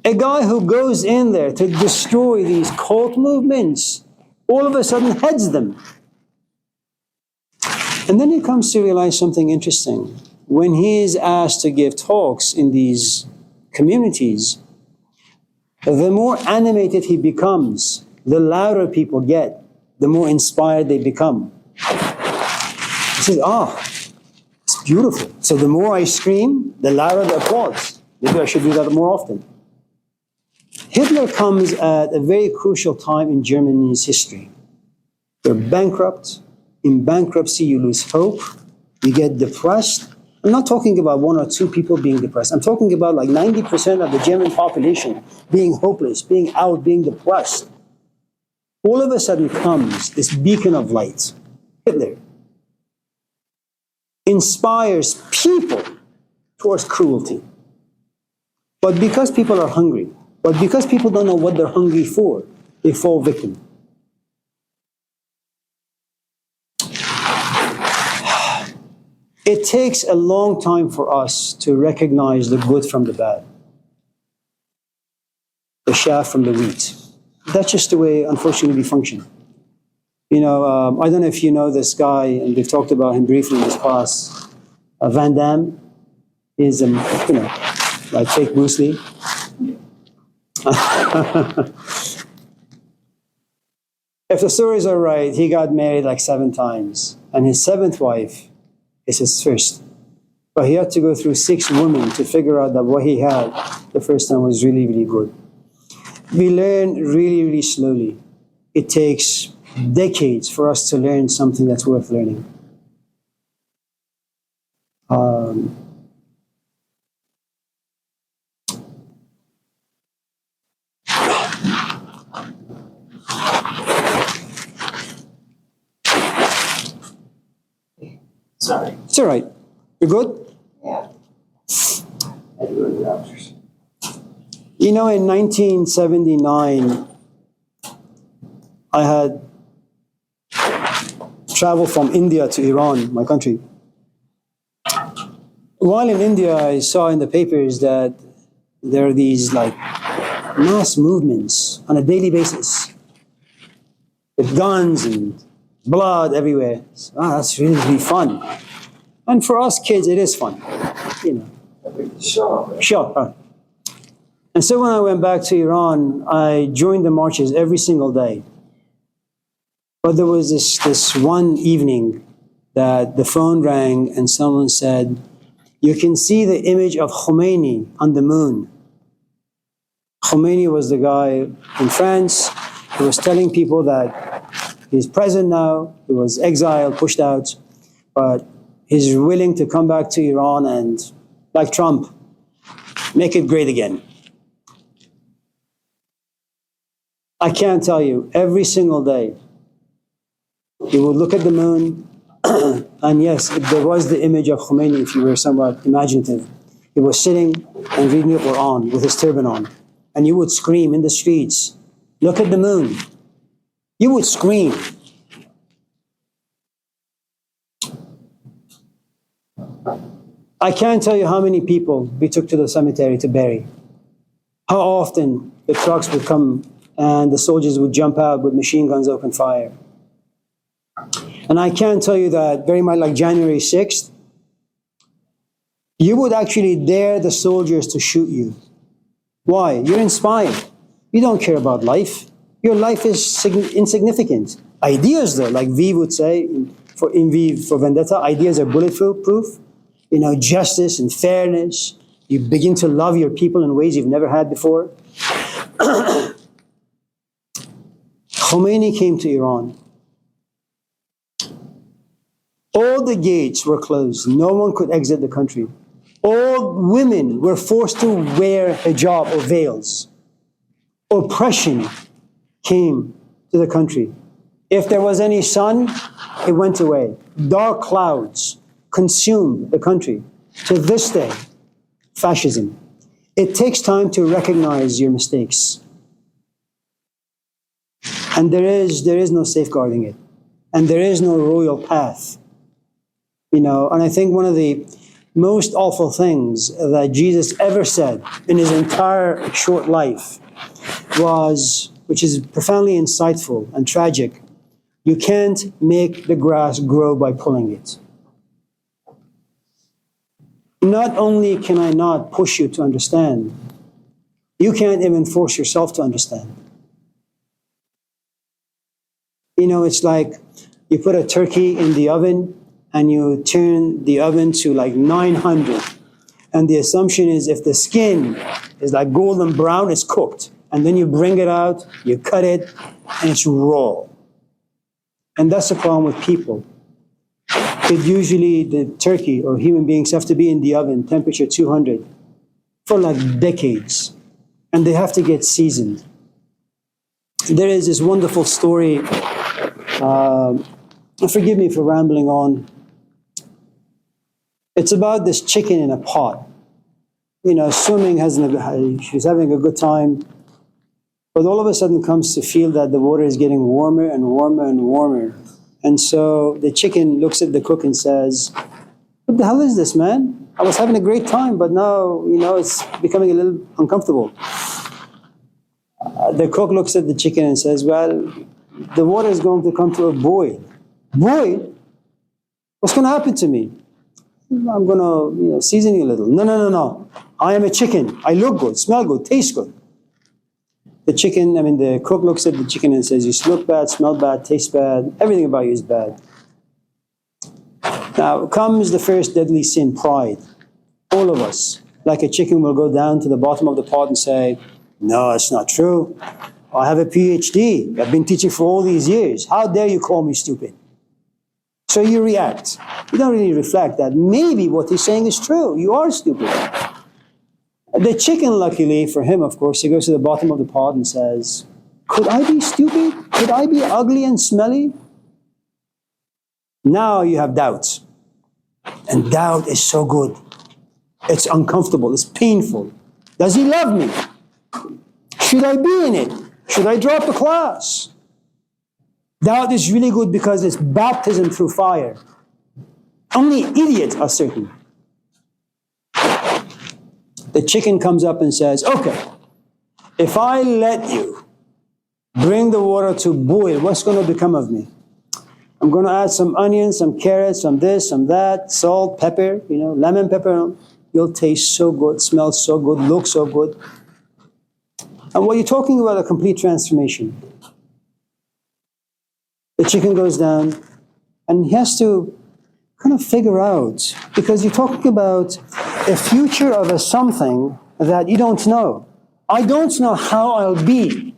A guy who goes in there to destroy these cult movements, all of a sudden heads them. And then he comes to realize something interesting. When he is asked to give talks in these communities, the more animated he becomes, the louder people get, the more inspired they become. He says, it's beautiful. So the more I scream, the louder the applause. Maybe I should do that more often. Hitler comes at a very crucial time in Germany's history. They're bankrupt. In bankruptcy, you lose hope. You get depressed. I'm not talking about one or two people being depressed. I'm talking about like 90% of the German population being hopeless, being out, being depressed. All of a sudden comes this beacon of light. Hitler inspires people towards cruelty. But because people are hungry, but because people don't know what they're hungry for, they fall victim. It takes a long time for us to recognize the good from the bad, the chaff from the wheat. That's just the way, unfortunately, we function. I don't know if you know this guy, and we've talked about him briefly in this class. Van Damme is, like fake Bruce Lee. If the stories are right, he got married like 7 times, and his 7th wife is his first. But he had to go through 6 women to figure out that what he had the first time was really, really good. We learn really, really slowly. It takes decades for us to learn something that's worth learning. Sorry. It's all right. You're good? Yeah. In 1979, I had traveled from India to Iran, my country. While in India, I saw in the papers that there are these like mass movements on a daily basis with guns and blood everywhere. So, that's really, really fun. And for us kids, it is fun, Sure. And so when I went back to Iran, I joined the marches every single day. But there was this one evening that the phone rang and someone said, you can see the image of Khomeini on the moon. Khomeini was the guy in France who was telling people that he's president now, he was exiled, pushed out, but he's willing to come back to Iran and, like Trump, make it great again. I can't tell you, every single day, he would look at the moon, and yes, there was the image of Khomeini, if you were somewhat imaginative. He was sitting and reading the Quran with his turban on, and you would scream in the streets, look at the moon. You would scream. I can't tell you how many people we took to the cemetery to bury. How often the trucks would come and the soldiers would jump out with machine guns, open fire. And I can tell you that very much like January 6th, you would actually dare the soldiers to shoot you. Why? You're inspired. You don't care about life. Your life is insignificant. Ideas, though, like V would say, in V for Vendetta, ideas are bulletproof. Justice and fairness. You begin to love your people in ways you've never had before. Khomeini came to Iran. All the gates were closed. No one could exit the country. All women were forced to wear hijab or veils. Oppression came to the country. If there was any sun, it went away. Dark clouds consumed the country. To this day, fascism. It takes time to recognize your mistakes. And there is no safeguarding it. And there is no royal path. And I think one of the most awful things that Jesus ever said in his entire short life was, which is profoundly insightful and tragic, you can't make the grass grow by pulling it. Not only can I not push you to understand, you can't even force yourself to understand. It's like you put a turkey in the oven and you turn the oven to like 900. And the assumption is if the skin is like golden brown, it's cooked. And then you bring it out, you cut it, and it's raw. And that's the problem with people. Usually the turkey or human beings have to be in the oven, temperature 200, for like decades. And they have to get seasoned. There is this wonderful story. Forgive me for rambling on. It's about this chicken in a pot. Swimming, she's having a good time. But all of a sudden comes to feel that the water is getting warmer and warmer and warmer. And so the chicken looks at the cook and says, "What the hell is this, man? I was having a great time, but now, it's becoming a little uncomfortable." The cook looks at the chicken and says, "Well, the water is going to come to a boil." "Boil? What's going to happen to me?" "I'm going to, season you a little." No. I am a chicken. I look good, smell good, taste good. The cook looks at the chicken and says, "You look bad, smell bad, taste bad, everything about you is bad." Now comes the first deadly sin, pride. All of us, like a chicken, will go down to the bottom of the pot and say, "No, it's not true. I have a PhD. I've been teaching for all these years. How dare you call me stupid?" So you react. You don't really reflect that maybe what he's saying is true. You are stupid. The chicken, luckily for him, of course, he goes to the bottom of the pot and says, "Could I be stupid? Could I be ugly and smelly?" Now you have doubts. And doubt is so good. It's uncomfortable. It's painful. Does he love me? Should I be in it? Should I drop the class? Doubt is really good because it's baptism through fire. Only idiots are certain. The chicken comes up and says, "Okay, if I let you bring the water to boil, what's going to become of me? I'm going to add some onions, some carrots, some this, some that, salt, pepper, lemon pepper. You'll taste so good, smell so good, look so good." And what you're talking about, a complete transformation. The chicken goes down and he has to kind of figure out, because you're talking about a future of a something that you don't know. I don't know how I'll be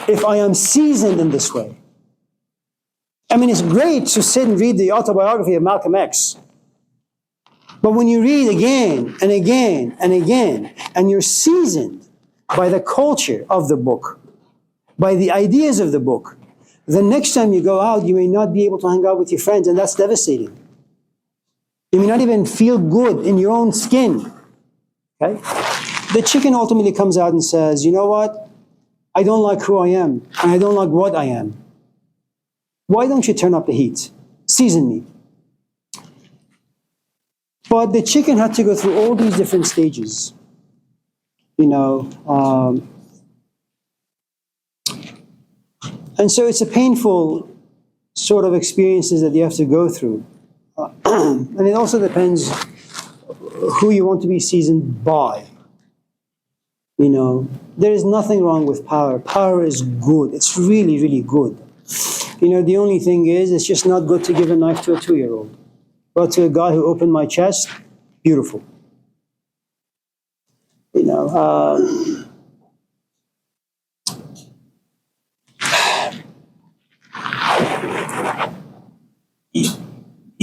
if I am seasoned in this way. It's great to sit and read the autobiography of Malcolm X. But when you read again and again and again, and you're seasoned by the culture of the book, by the ideas of the book, the next time you go out, you may not be able to hang out with your friends, and that's devastating. You may not even feel good in your own skin. Okay? The chicken ultimately comes out and says, "You know what? I don't like who I am, and I don't like what I am. Why don't you turn up the heat? Season me." But the chicken had to go through all these different stages. And so it's a painful sort of experiences that you have to go through. And it also depends who you want to be seasoned by. There is nothing wrong with power. Power is good. It's really, really good. The only thing is, it's just not good to give a knife to a 2-year-old. But to a guy who opened my chest, beautiful.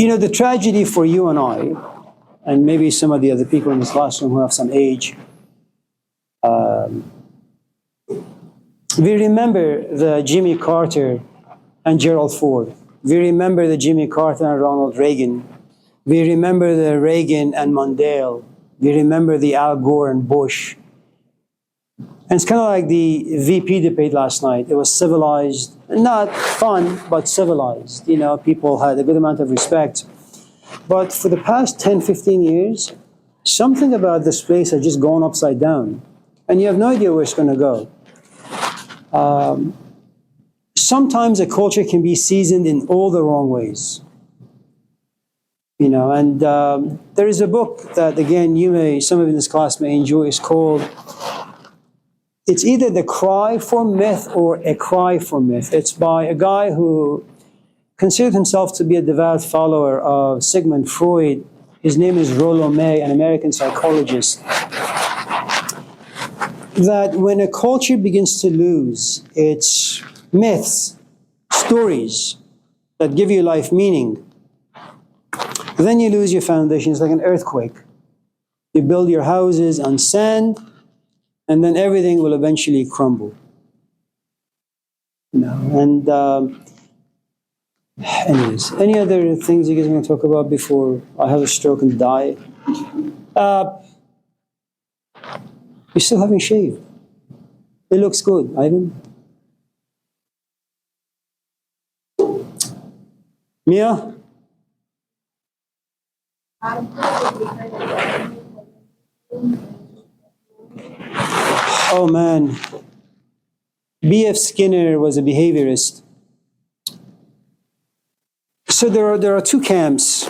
You know, the tragedy for you and I, and maybe some of the other people in this classroom who have some age, we remember the Jimmy Carter and Gerald Ford. We remember the Jimmy Carter and Ronald Reagan. We remember the Reagan and Mondale. We remember the Al Gore and Bush. And it's kind of like the VP debate last night. It was civilized, not fun, but civilized. You know, people had a good amount of respect. But for the past 10, 15 years, something about this place has just gone upside down. And you have no idea where it's going to go. Sometimes a culture can be seasoned in all the wrong ways. You know, and there is a book that, again, some of you in this class may enjoy. It's called, it's either The Cry for Myth or A Cry for Myth. It's by a guy who considered himself to be a devout follower of Sigmund Freud. His name is Rollo May, an American psychologist. That when a culture begins to lose its myths, stories that give you life meaning, then you lose your foundation. It's like an earthquake. You build your houses on sand, and then everything will eventually crumble. You know, and anyways, any other things you guys want to talk about before I have a stroke and die? You still haven't shaved. It looks good, Ivan. Mia? Oh man. B.F. Skinner was a behaviorist. So there are two camps.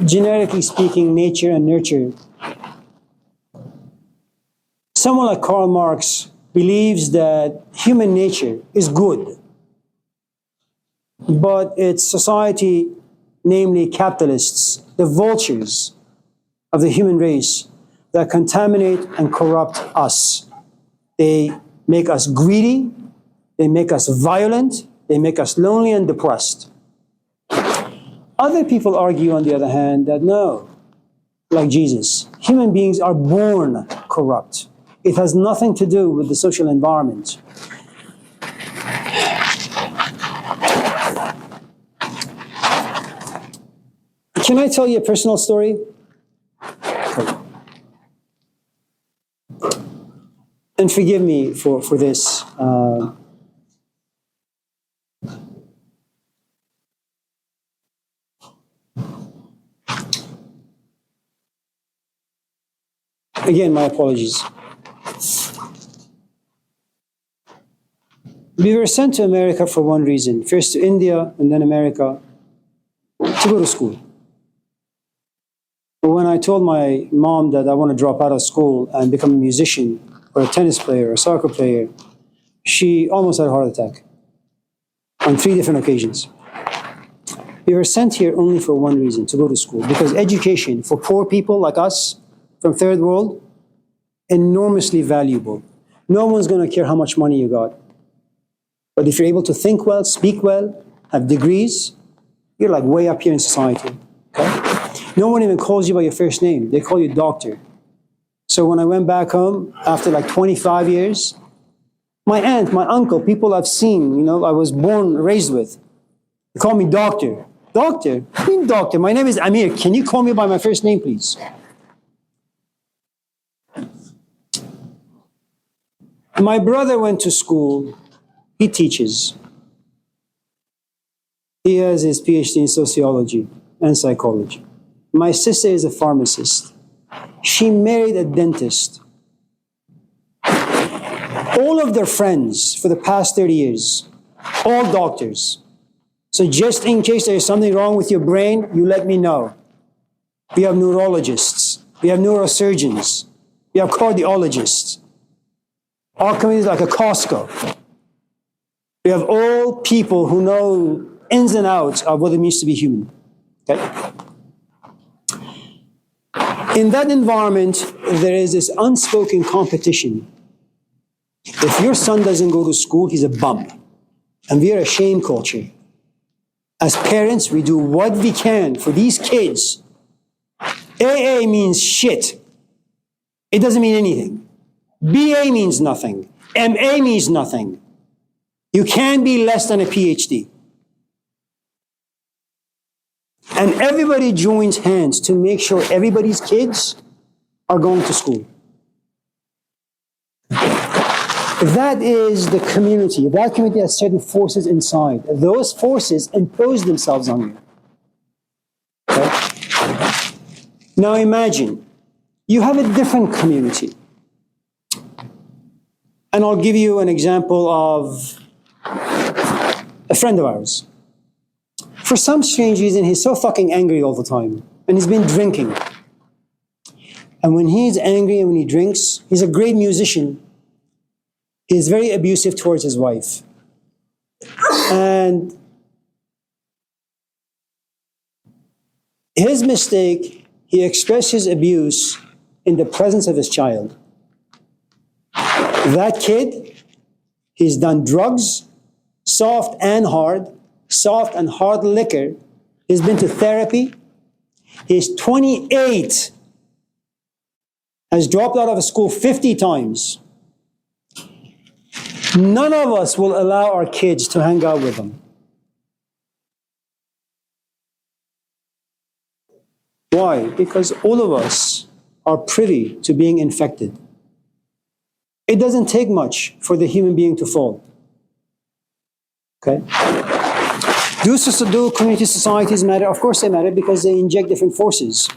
Generically speaking, nature and nurture. Someone like Karl Marx believes that human nature is good, but it's society, namely capitalists, the vultures of the human race, that contaminate and corrupt us. They make us greedy, they make us violent, they make us lonely and depressed. Other people argue, on the other hand, that no, like Jesus, human beings are born corrupt. It has nothing to do with the social environment. Can I tell you a personal story? And forgive me for this. Again, my apologies. We were sent to America for one reason. First to India and then America to go to school. But when I told my mom that I want to drop out of school and become a musician or a tennis player or a soccer player, she almost had a heart attack on 3 different occasions. We were sent here only for one reason, to go to school. Because education for poor people like us from third world, enormously valuable. No one's going to care how much money you got. But if you're able to think well, speak well, have degrees, you're like way up here in society. Okay? No one even calls you by your first name. They call you doctor. So when I went back home after like 25 years, my aunt, my uncle, people I've seen, you know, I was born, raised with, they call me doctor. Doctor? What do you mean doctor? My name is Amir. Can you call me by my first name, please? My brother went to school. He teaches. He has his PhD in sociology and psychology. My sister is a pharmacist. She married a dentist. All of their friends for the past 30 years, all doctors. So just in case there is something wrong with your brain, you let me know. We have neurologists. We have neurosurgeons. We have cardiologists. Our community is like a Costco. We have all people who know ins and outs of what it means to be human. Okay? In that environment, there is this unspoken competition. If your son doesn't go to school, he's a bum. And we are a shame culture. As parents, we do what we can for these kids. AA means shit. It doesn't mean anything. BA means nothing. MA means nothing. You can't be less than a PhD. And everybody joins hands to make sure everybody's kids are going to school. That is the community. That community has certain forces inside. Those forces impose themselves on you. Okay? Now imagine, you have a different community. And I'll give you an example of a friend of ours. For some strange reason, he's so fucking angry all the time. And he's been drinking. And when he's angry and when he drinks, he's a great musician. He's very abusive towards his wife. And his mistake, he expressed his abuse in the presence of his child. That kid, he's done drugs, soft and hard liquor. He's been to therapy. He's 28, has dropped out of school 50 times. None of us will allow our kids to hang out with them. Why? Because all of us are privy to being infected. It doesn't take much for the human being to fall. Okay? Do community societies matter? Of course they matter because they inject different forces.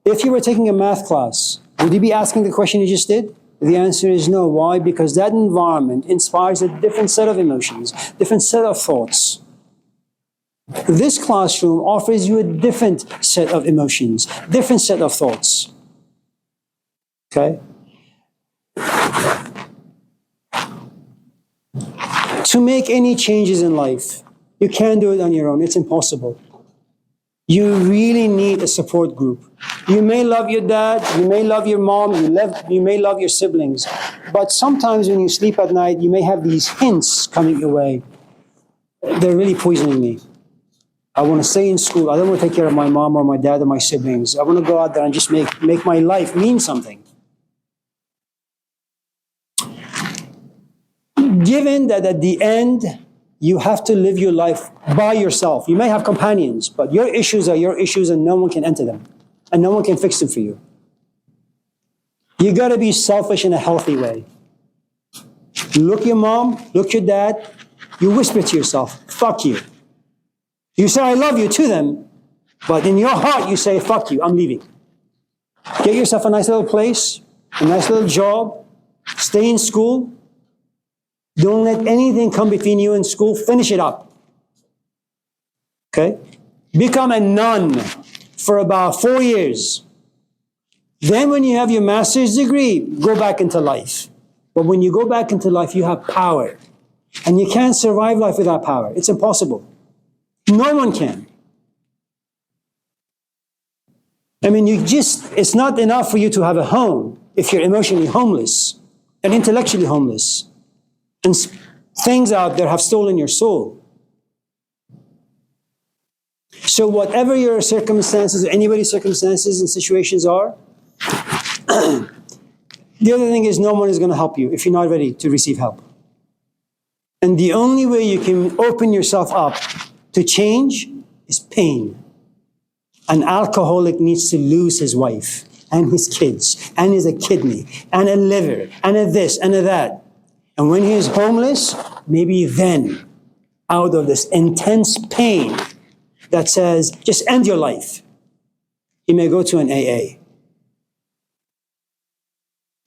If you were taking a math class, would you be asking the question you just did? The answer is no. Why? Because that environment inspires a different set of emotions, different set of thoughts. This classroom offers you a different set of emotions, different set of thoughts. Okay? To make any changes in life, you can't do it on your own. It's impossible. You really need a support group. You may love your dad, you may love your mom, you may love your siblings, but sometimes when you sleep at night, you may have these hints coming your way. They're really poisoning me. I want to stay in school. I don't want to take care of my mom or my dad or my siblings. I want to go out there and just make my life mean something. Given that at the end, you have to live your life by yourself. You may have companions, but your issues are your issues and no one can enter them. And no one can fix them for you. You got to be selfish in a healthy way. Look your mom, look your dad, you whisper to yourself, fuck you. You say I love you to them, but in your heart you say, fuck you, I'm leaving. Get yourself a nice little place, a nice little job, stay in school. Don't let anything come between you and school, finish it up. Okay? Become a nun for about 4 years. Then when you have your master's degree, go back into life. But when you go back into life, you have power. And you can't survive life without power. It's impossible. No one can. I mean, it's not enough for you to have a home if you're emotionally homeless and intellectually homeless. And things out there have stolen your soul. So whatever your circumstances, or anybody's circumstances and situations are, the other thing is no one is going to help you if you're not ready to receive help. And the only way you can open yourself up to change is pain. An alcoholic needs to lose his wife and his kids and his kidney and a liver and a this and a that. And when he is homeless, maybe then, out of this intense pain that says, just end your life, he may go to an AA.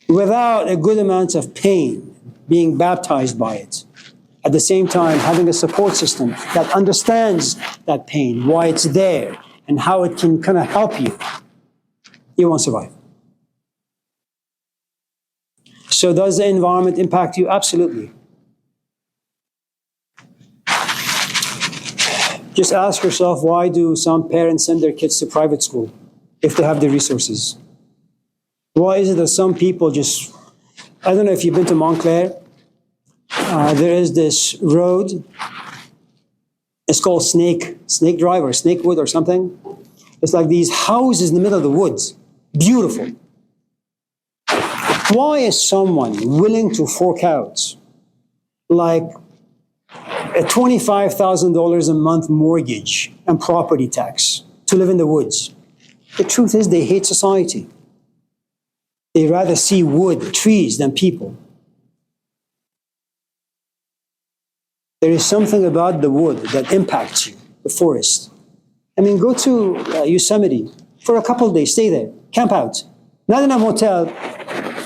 Without a good amount of pain, being baptized by it. At the same time, having a support system that understands that pain, why it's there, and how it can kind of help you, you won't survive. So does the environment impact you? Absolutely. Just ask yourself, why do some parents send their kids to private school if they have the resources? Why is it that some people just, I don't know if you've been to Montclair, there is this road It's called Snake Drive or Snakewood or something. It's like these houses in the middle of the woods. Beautiful. Why is someone willing to fork out like a $25,000 a month mortgage and property tax to live in the woods? The truth is they hate society. They rather see wood, trees, than people. There is something about the wood that impacts you, the forest. I mean, go to Yosemite for a couple of days, stay there, camp out. Not in a hotel,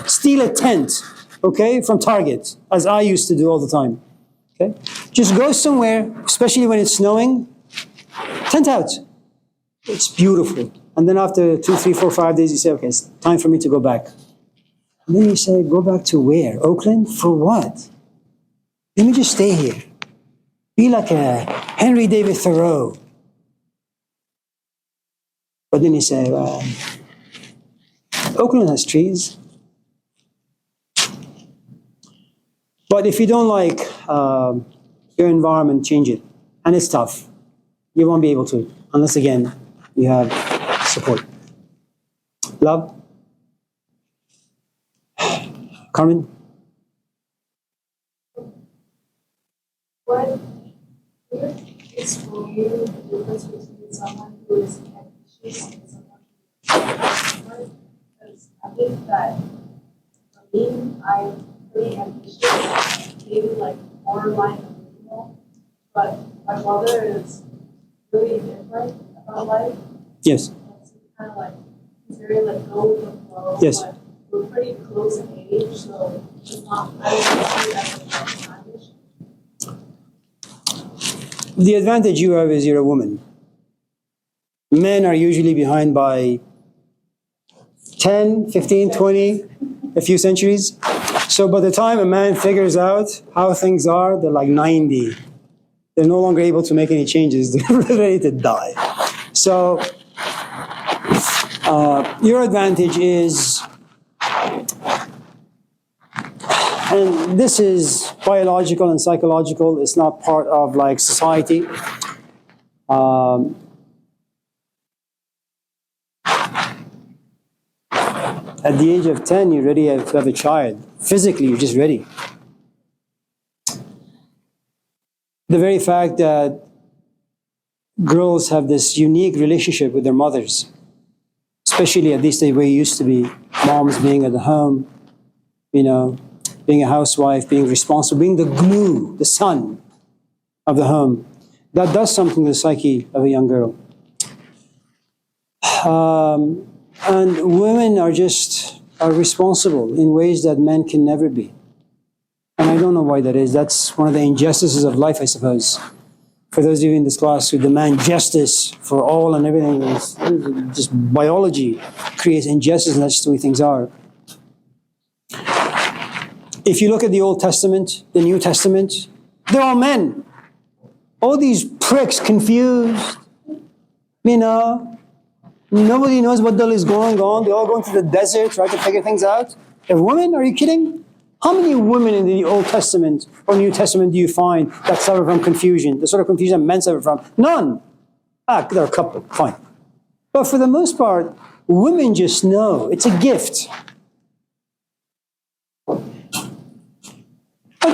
steal a tent, okay, from Target, as I used to do all the time. Okay? Just go somewhere, especially when it's snowing, tent out. It's beautiful. And then after 2, 3, 4, 5 days, you say, okay, it's time for me to go back. And then you say, go back to where? Oakland? For what? Let me just stay here. Be like a Henry David Thoreau. But then you say, Oakland has trees. But if you don't like your environment, change it. And it's tough. You won't be able to, unless, again, you have support. Love? Carmen? What would explain the difference between someone who is ambitious and someone who is not? Because I think that for me, I'm pretty ambitious, maybe like borderline delusional, but my mother is really different about life. Yes. And so kind of like, he's very like go with the flow. Yes. But we're pretty close in age, so it's not, I don't see it as like childish. The advantage you have is you're a woman. Men are usually behind by 10, 15, 20, a few centuries. So by the time a man figures out how things are, they're like 90. They're no longer able to make any changes. They're ready to die. So your advantage is, and this is biological and psychological, it's not part of like society. At the age of 10, you're ready to have a child. Physically, you're just ready. The very fact that girls have this unique relationship with their mothers, especially at least the way it used to be, moms being at the home, you know, being a housewife, being responsible, being the glue, the sun of the home. That does something to the psyche of a young girl. And women are responsible in ways that men can never be. And I don't know why that is. That's one of the injustices of life, I suppose. For those of you in this class who demand justice for all and everything, it's just biology creates injustice, and that's just the way things are. If you look at the Old Testament, the New Testament, they're all men. All these pricks confused, you know. Nobody knows what the hell is going on. They all go into the desert, try to figure things out. A woman? Are you kidding? How many women in the Old Testament or New Testament do you find that suffer from confusion? The sort of confusion that men suffer from? None. There are a couple, fine. But for the most part, women just know. It's a gift. But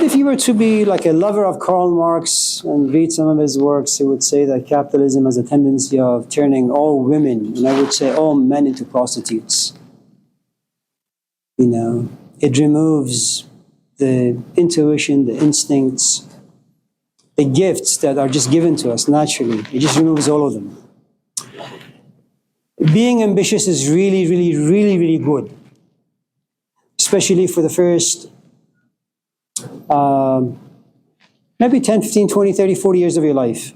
if you were to be like a lover of Karl Marx and read some of his works, he would say that capitalism has a tendency of turning all women, and I would say all men, into prostitutes. You know, it removes the intuition, the instincts, the gifts that are just given to us naturally. It just removes all of them. Being ambitious is really, really, really, really good, especially for the first maybe 10, 15, 20, 30, 40 years of your life.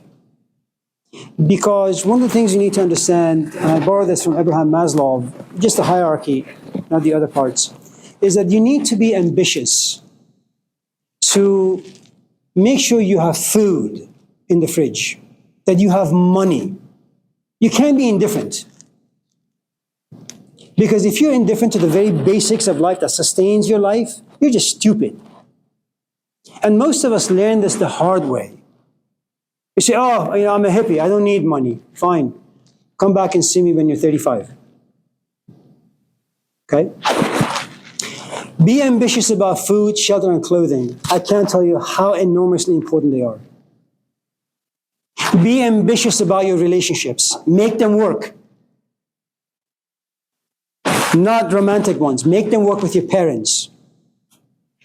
Because one of the things you need to understand, and I borrow this from Abraham Maslow, just the hierarchy, not the other parts, is that you need to be ambitious to make sure you have food in the fridge, that you have money. You can't be indifferent. Because if you're indifferent to the very basics of life that sustains your life, you're just stupid. And most of us learn this the hard way. You say, oh, I'm a hippie. I don't need money. Fine. Come back and see me when you're 35. Okay? Be ambitious about food, shelter, and clothing. I can't tell you how enormously important they are. Be ambitious about your relationships. Make them work. Not romantic ones. Make them work with your parents.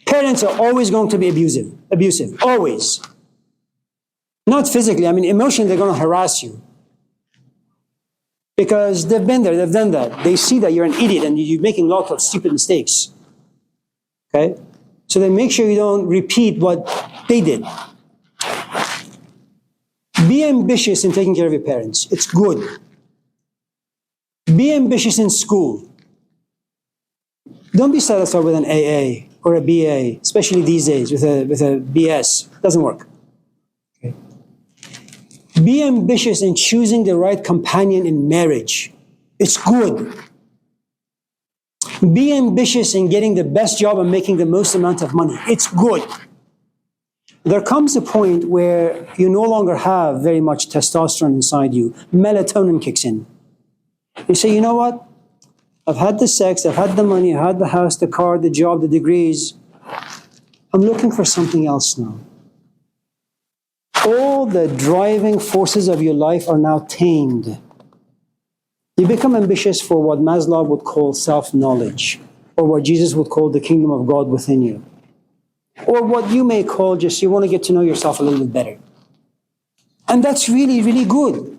Parents are always going to be abusive, always. Not physically, emotionally, they're going to harass you. Because they've been there, they've done that. They see that you're an idiot and you're making lots of stupid mistakes. Okay? So they make sure you don't repeat what they did. Be ambitious in taking care of your parents. It's good. Be ambitious in school. Don't be satisfied with an AA or a BA, especially these days with a BS. Doesn't work. Okay. Be ambitious in choosing the right companion in marriage. It's good. Be ambitious in getting the best job and making the most amount of money. It's good. There comes a point where you no longer have very much testosterone inside you. Melatonin kicks in. You say, you know what? I've had the sex, I've had the money, I've had the house, the car, the job, the degrees. I'm looking for something else now. All the driving forces of your life are now tamed. You become ambitious for what Maslow would call self-knowledge, or what Jesus would call the kingdom of God within you. Or what you may call just you want to get to know yourself a little bit better. And that's really, really good.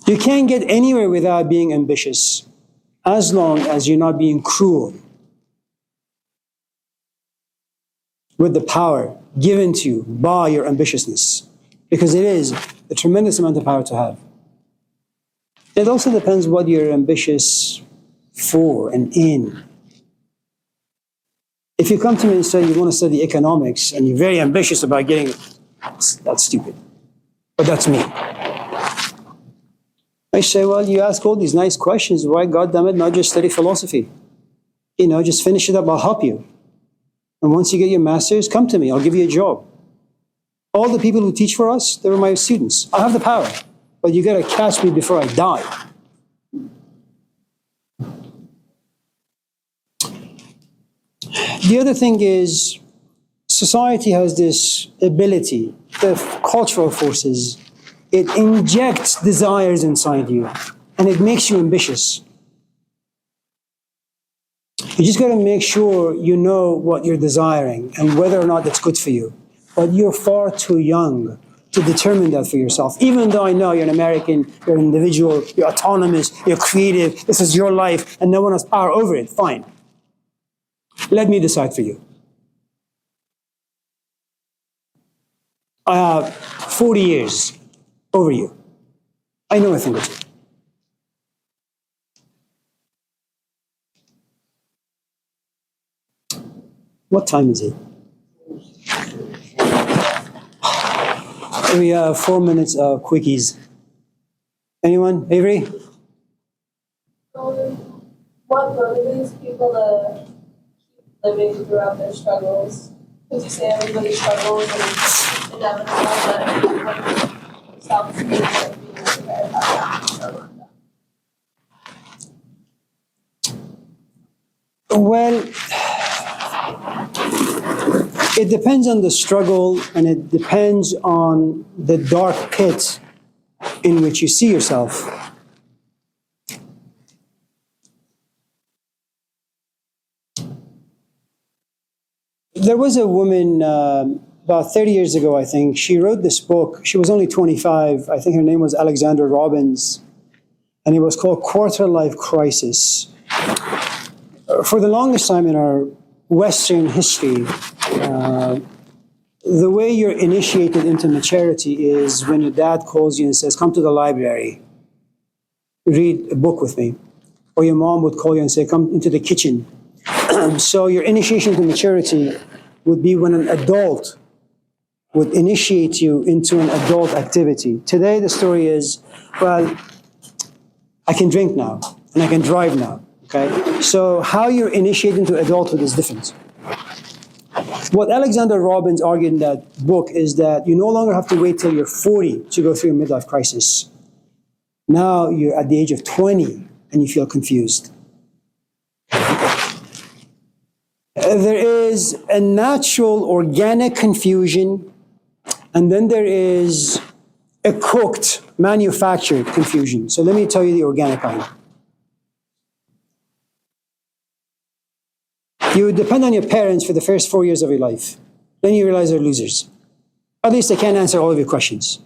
You can't get anywhere without being ambitious, as long as you're not being cruel with the power given to you by your ambitiousness, because it is a tremendous amount of power to have. It also depends what you're ambitious for and in. If you come to me and say you want to study economics and you're very ambitious about getting it, that's stupid. But that's me. I say, well, you ask all these nice questions. Why, goddammit, not just study philosophy? Just finish it up. I'll help you. And once you get your master's, come to me. I'll give you a job. All the people who teach for us, they were my students. I have the power. But you got to catch me before I die. The other thing is, society has this ability, the cultural forces, it injects desires inside you, and it makes you ambitious. You just got to make sure you know what you're desiring and whether or not that's good for you. But you're far too young to determine that for yourself. Even though I know you're an American, you're an individual, you're autonomous, you're creative, this is your life, and no one has power over it, fine. Let me decide for you. I have 40 years over you. I know a thing or two. What time is it? We have 4 minutes of quickies. Anyone? Avery? What motivates people to keep living throughout their struggles? Because you say everybody struggles and inevitable, but what stops you from being prepared about that? Well, it depends on the struggle, and it depends on the dark pit in which you see yourself. There was a woman about 30 years ago, I think. She wrote this book. She was only 25. I think her name was Alexandra Robbins. And it was called Quarter Life Crisis. For the longest time in our Western history, the way you're initiated into maturity is when your dad calls you and says, come to the library, read a book with me. Or your mom would call you and say, come into the kitchen. So your initiation to maturity would be when an adult would initiate you into an adult activity. Today, the story is, well, I can drink now, and I can drive now, okay? So how you're initiated into adulthood is different. What Alexander Robbins argued in that book is that you no longer have to wait till you're 40 to go through a midlife crisis. Now you're at the age of 20 and you feel confused. There is a natural, organic confusion, and then there is a cooked, manufactured confusion. So let me tell you the organic kind. You depend on your parents for the first 4 years of your life. Then you realize they're losers. At least they can't answer all of your questions.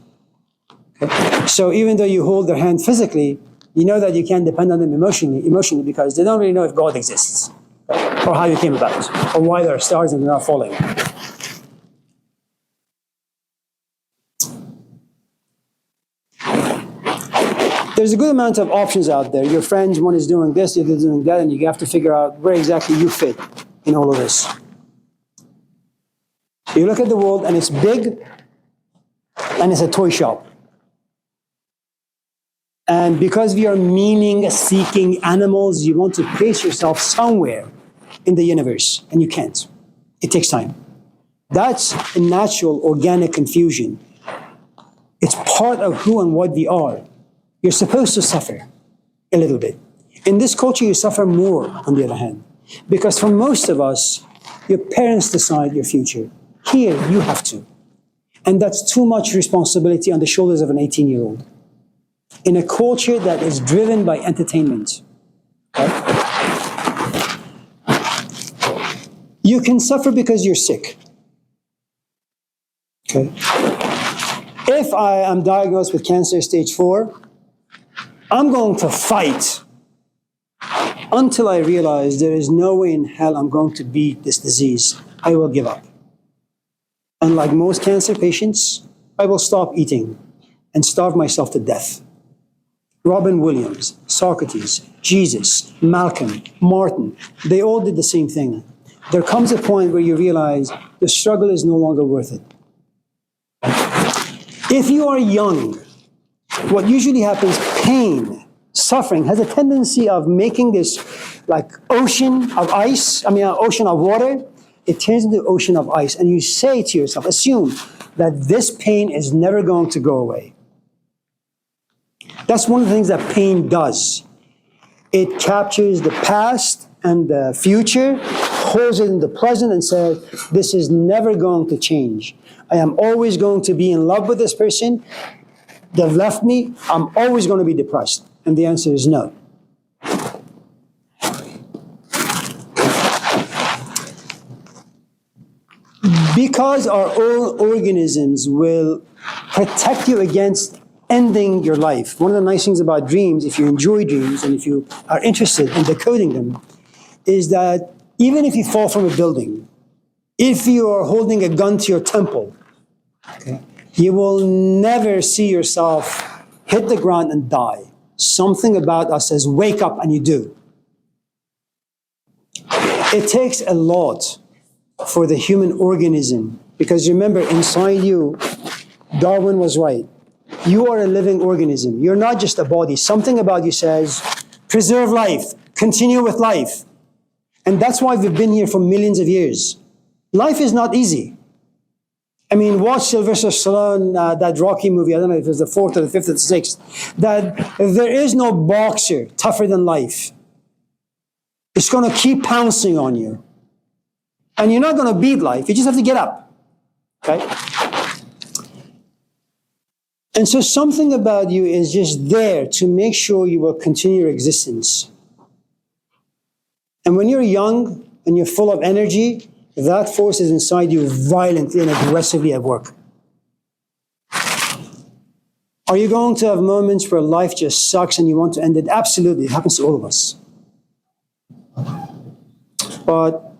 Okay? So even though you hold their hand physically, you know that you can't depend on them emotionally because they don't really know if God exists, or how you came about, or why there are stars and they're not falling. There's a good amount of options out there. Your friends, one is doing this, the other is doing that, and you have to figure out where exactly you fit in all of this. You look at the world and it's big and it's a toy shop. And because we are meaning-seeking animals, you want to place yourself somewhere in the universe, and you can't. It takes time. That's a natural, organic confusion. It's part of who and what we are. You're supposed to suffer a little bit. In this culture, you suffer more, on the other hand, because for most of us, your parents decide your future. Here, you have to. And that's too much responsibility on the shoulders of an 18-year-old. In a culture that is driven by entertainment, okay? You can suffer because you're sick. Okay? If I am diagnosed with cancer stage 4, I'm going to fight until I realize there is no way in hell I'm going to beat this disease. I will give up. And like most cancer patients, I will stop eating and starve myself to death. Robin Williams, Socrates, Jesus, Malcolm, Martin, they all did the same thing. There comes a point where you realize the struggle is no longer worth it. If you are young, what usually happens, pain, suffering, has a tendency of making this like ocean of ice, ocean of water. It turns into ocean of ice. And you say to yourself, assume that this pain is never going to go away. That's one of the things that pain does. It captures the past and the future, holds it in the present and says, this is never going to change. I am always going to be in love with this person. They've left me. I'm always going to be depressed. And the answer is no. Because our own organisms will protect you against ending your life. One of the nice things about dreams, if you enjoy dreams and if you are interested in decoding them, is that even if you fall from a building, if you are holding a gun to your temple, okay, you will never see yourself hit the ground and die. Something about us says, wake up, and you do. It takes a lot for the human organism, because remember, inside you, Darwin was right. You are a living organism. You're not just a body. Something about you says, preserve life, continue with life. And that's why we've been here for millions of years. Life is not easy. I mean, watch Sylvester Stallone, that Rocky movie, I don't know if it was the 4th or the 5th or the 6th, that there is no boxer tougher than life. It's going to keep pouncing on you. And you're not going to beat life. You just have to get up. Okay? And so something about you is just there to make sure you will continue your existence. And when you're young and you're full of energy, that force is inside you violently and aggressively at work. Are you going to have moments where life just sucks and you want to end it? Absolutely. It happens to all of us. But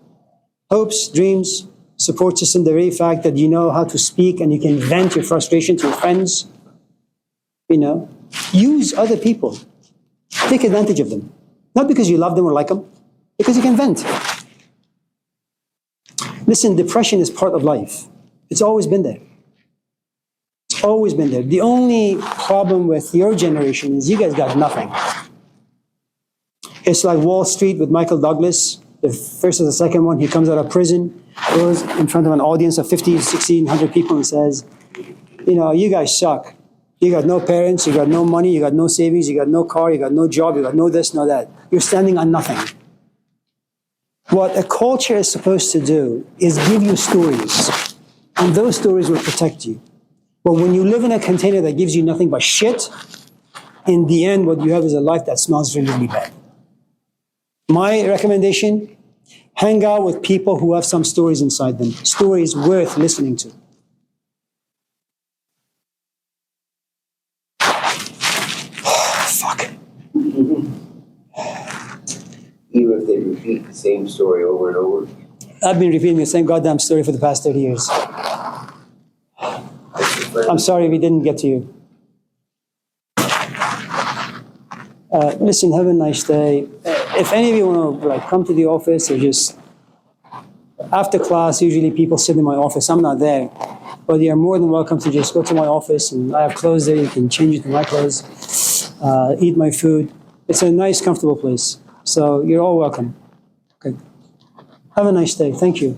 hopes, dreams, support system, the very fact that you know how to speak and you can vent your frustration to your friends, use other people. Take advantage of them. Not because you love them or like them, because you can vent. Listen, depression is part of life. It's always been there. It's always been there. The only problem with your generation is you guys got nothing. It's like Wall Street with Michael Douglas. The first or the second one, he comes out of prison, goes in front of an audience of 50, 1,600 people and says, you know, you guys suck. You got no parents, you got no money, you got no savings, you got no car, you got no job, you got no this, no that. You're standing on nothing. What a culture is supposed to do is give you stories, and those stories will protect you. But when you live in a container that gives you nothing but shit, in the end, what you have is a life that smells really, really bad. My recommendation, hang out with people who have some stories inside them, stories worth listening to. Fuck. Even if they repeat the same story over and over. I've been repeating the same goddamn story for the past 30 years. I'm sorry we didn't get to you. Listen, have a nice day. If any of you want to come to the office or just after class, usually people sit in my office. I'm not there, but you're more than welcome to just go to my office, and I have clothes there. You can change into my clothes, eat my food. It's a nice, comfortable place. So you're all welcome. Okay. Have a nice day. Thank you.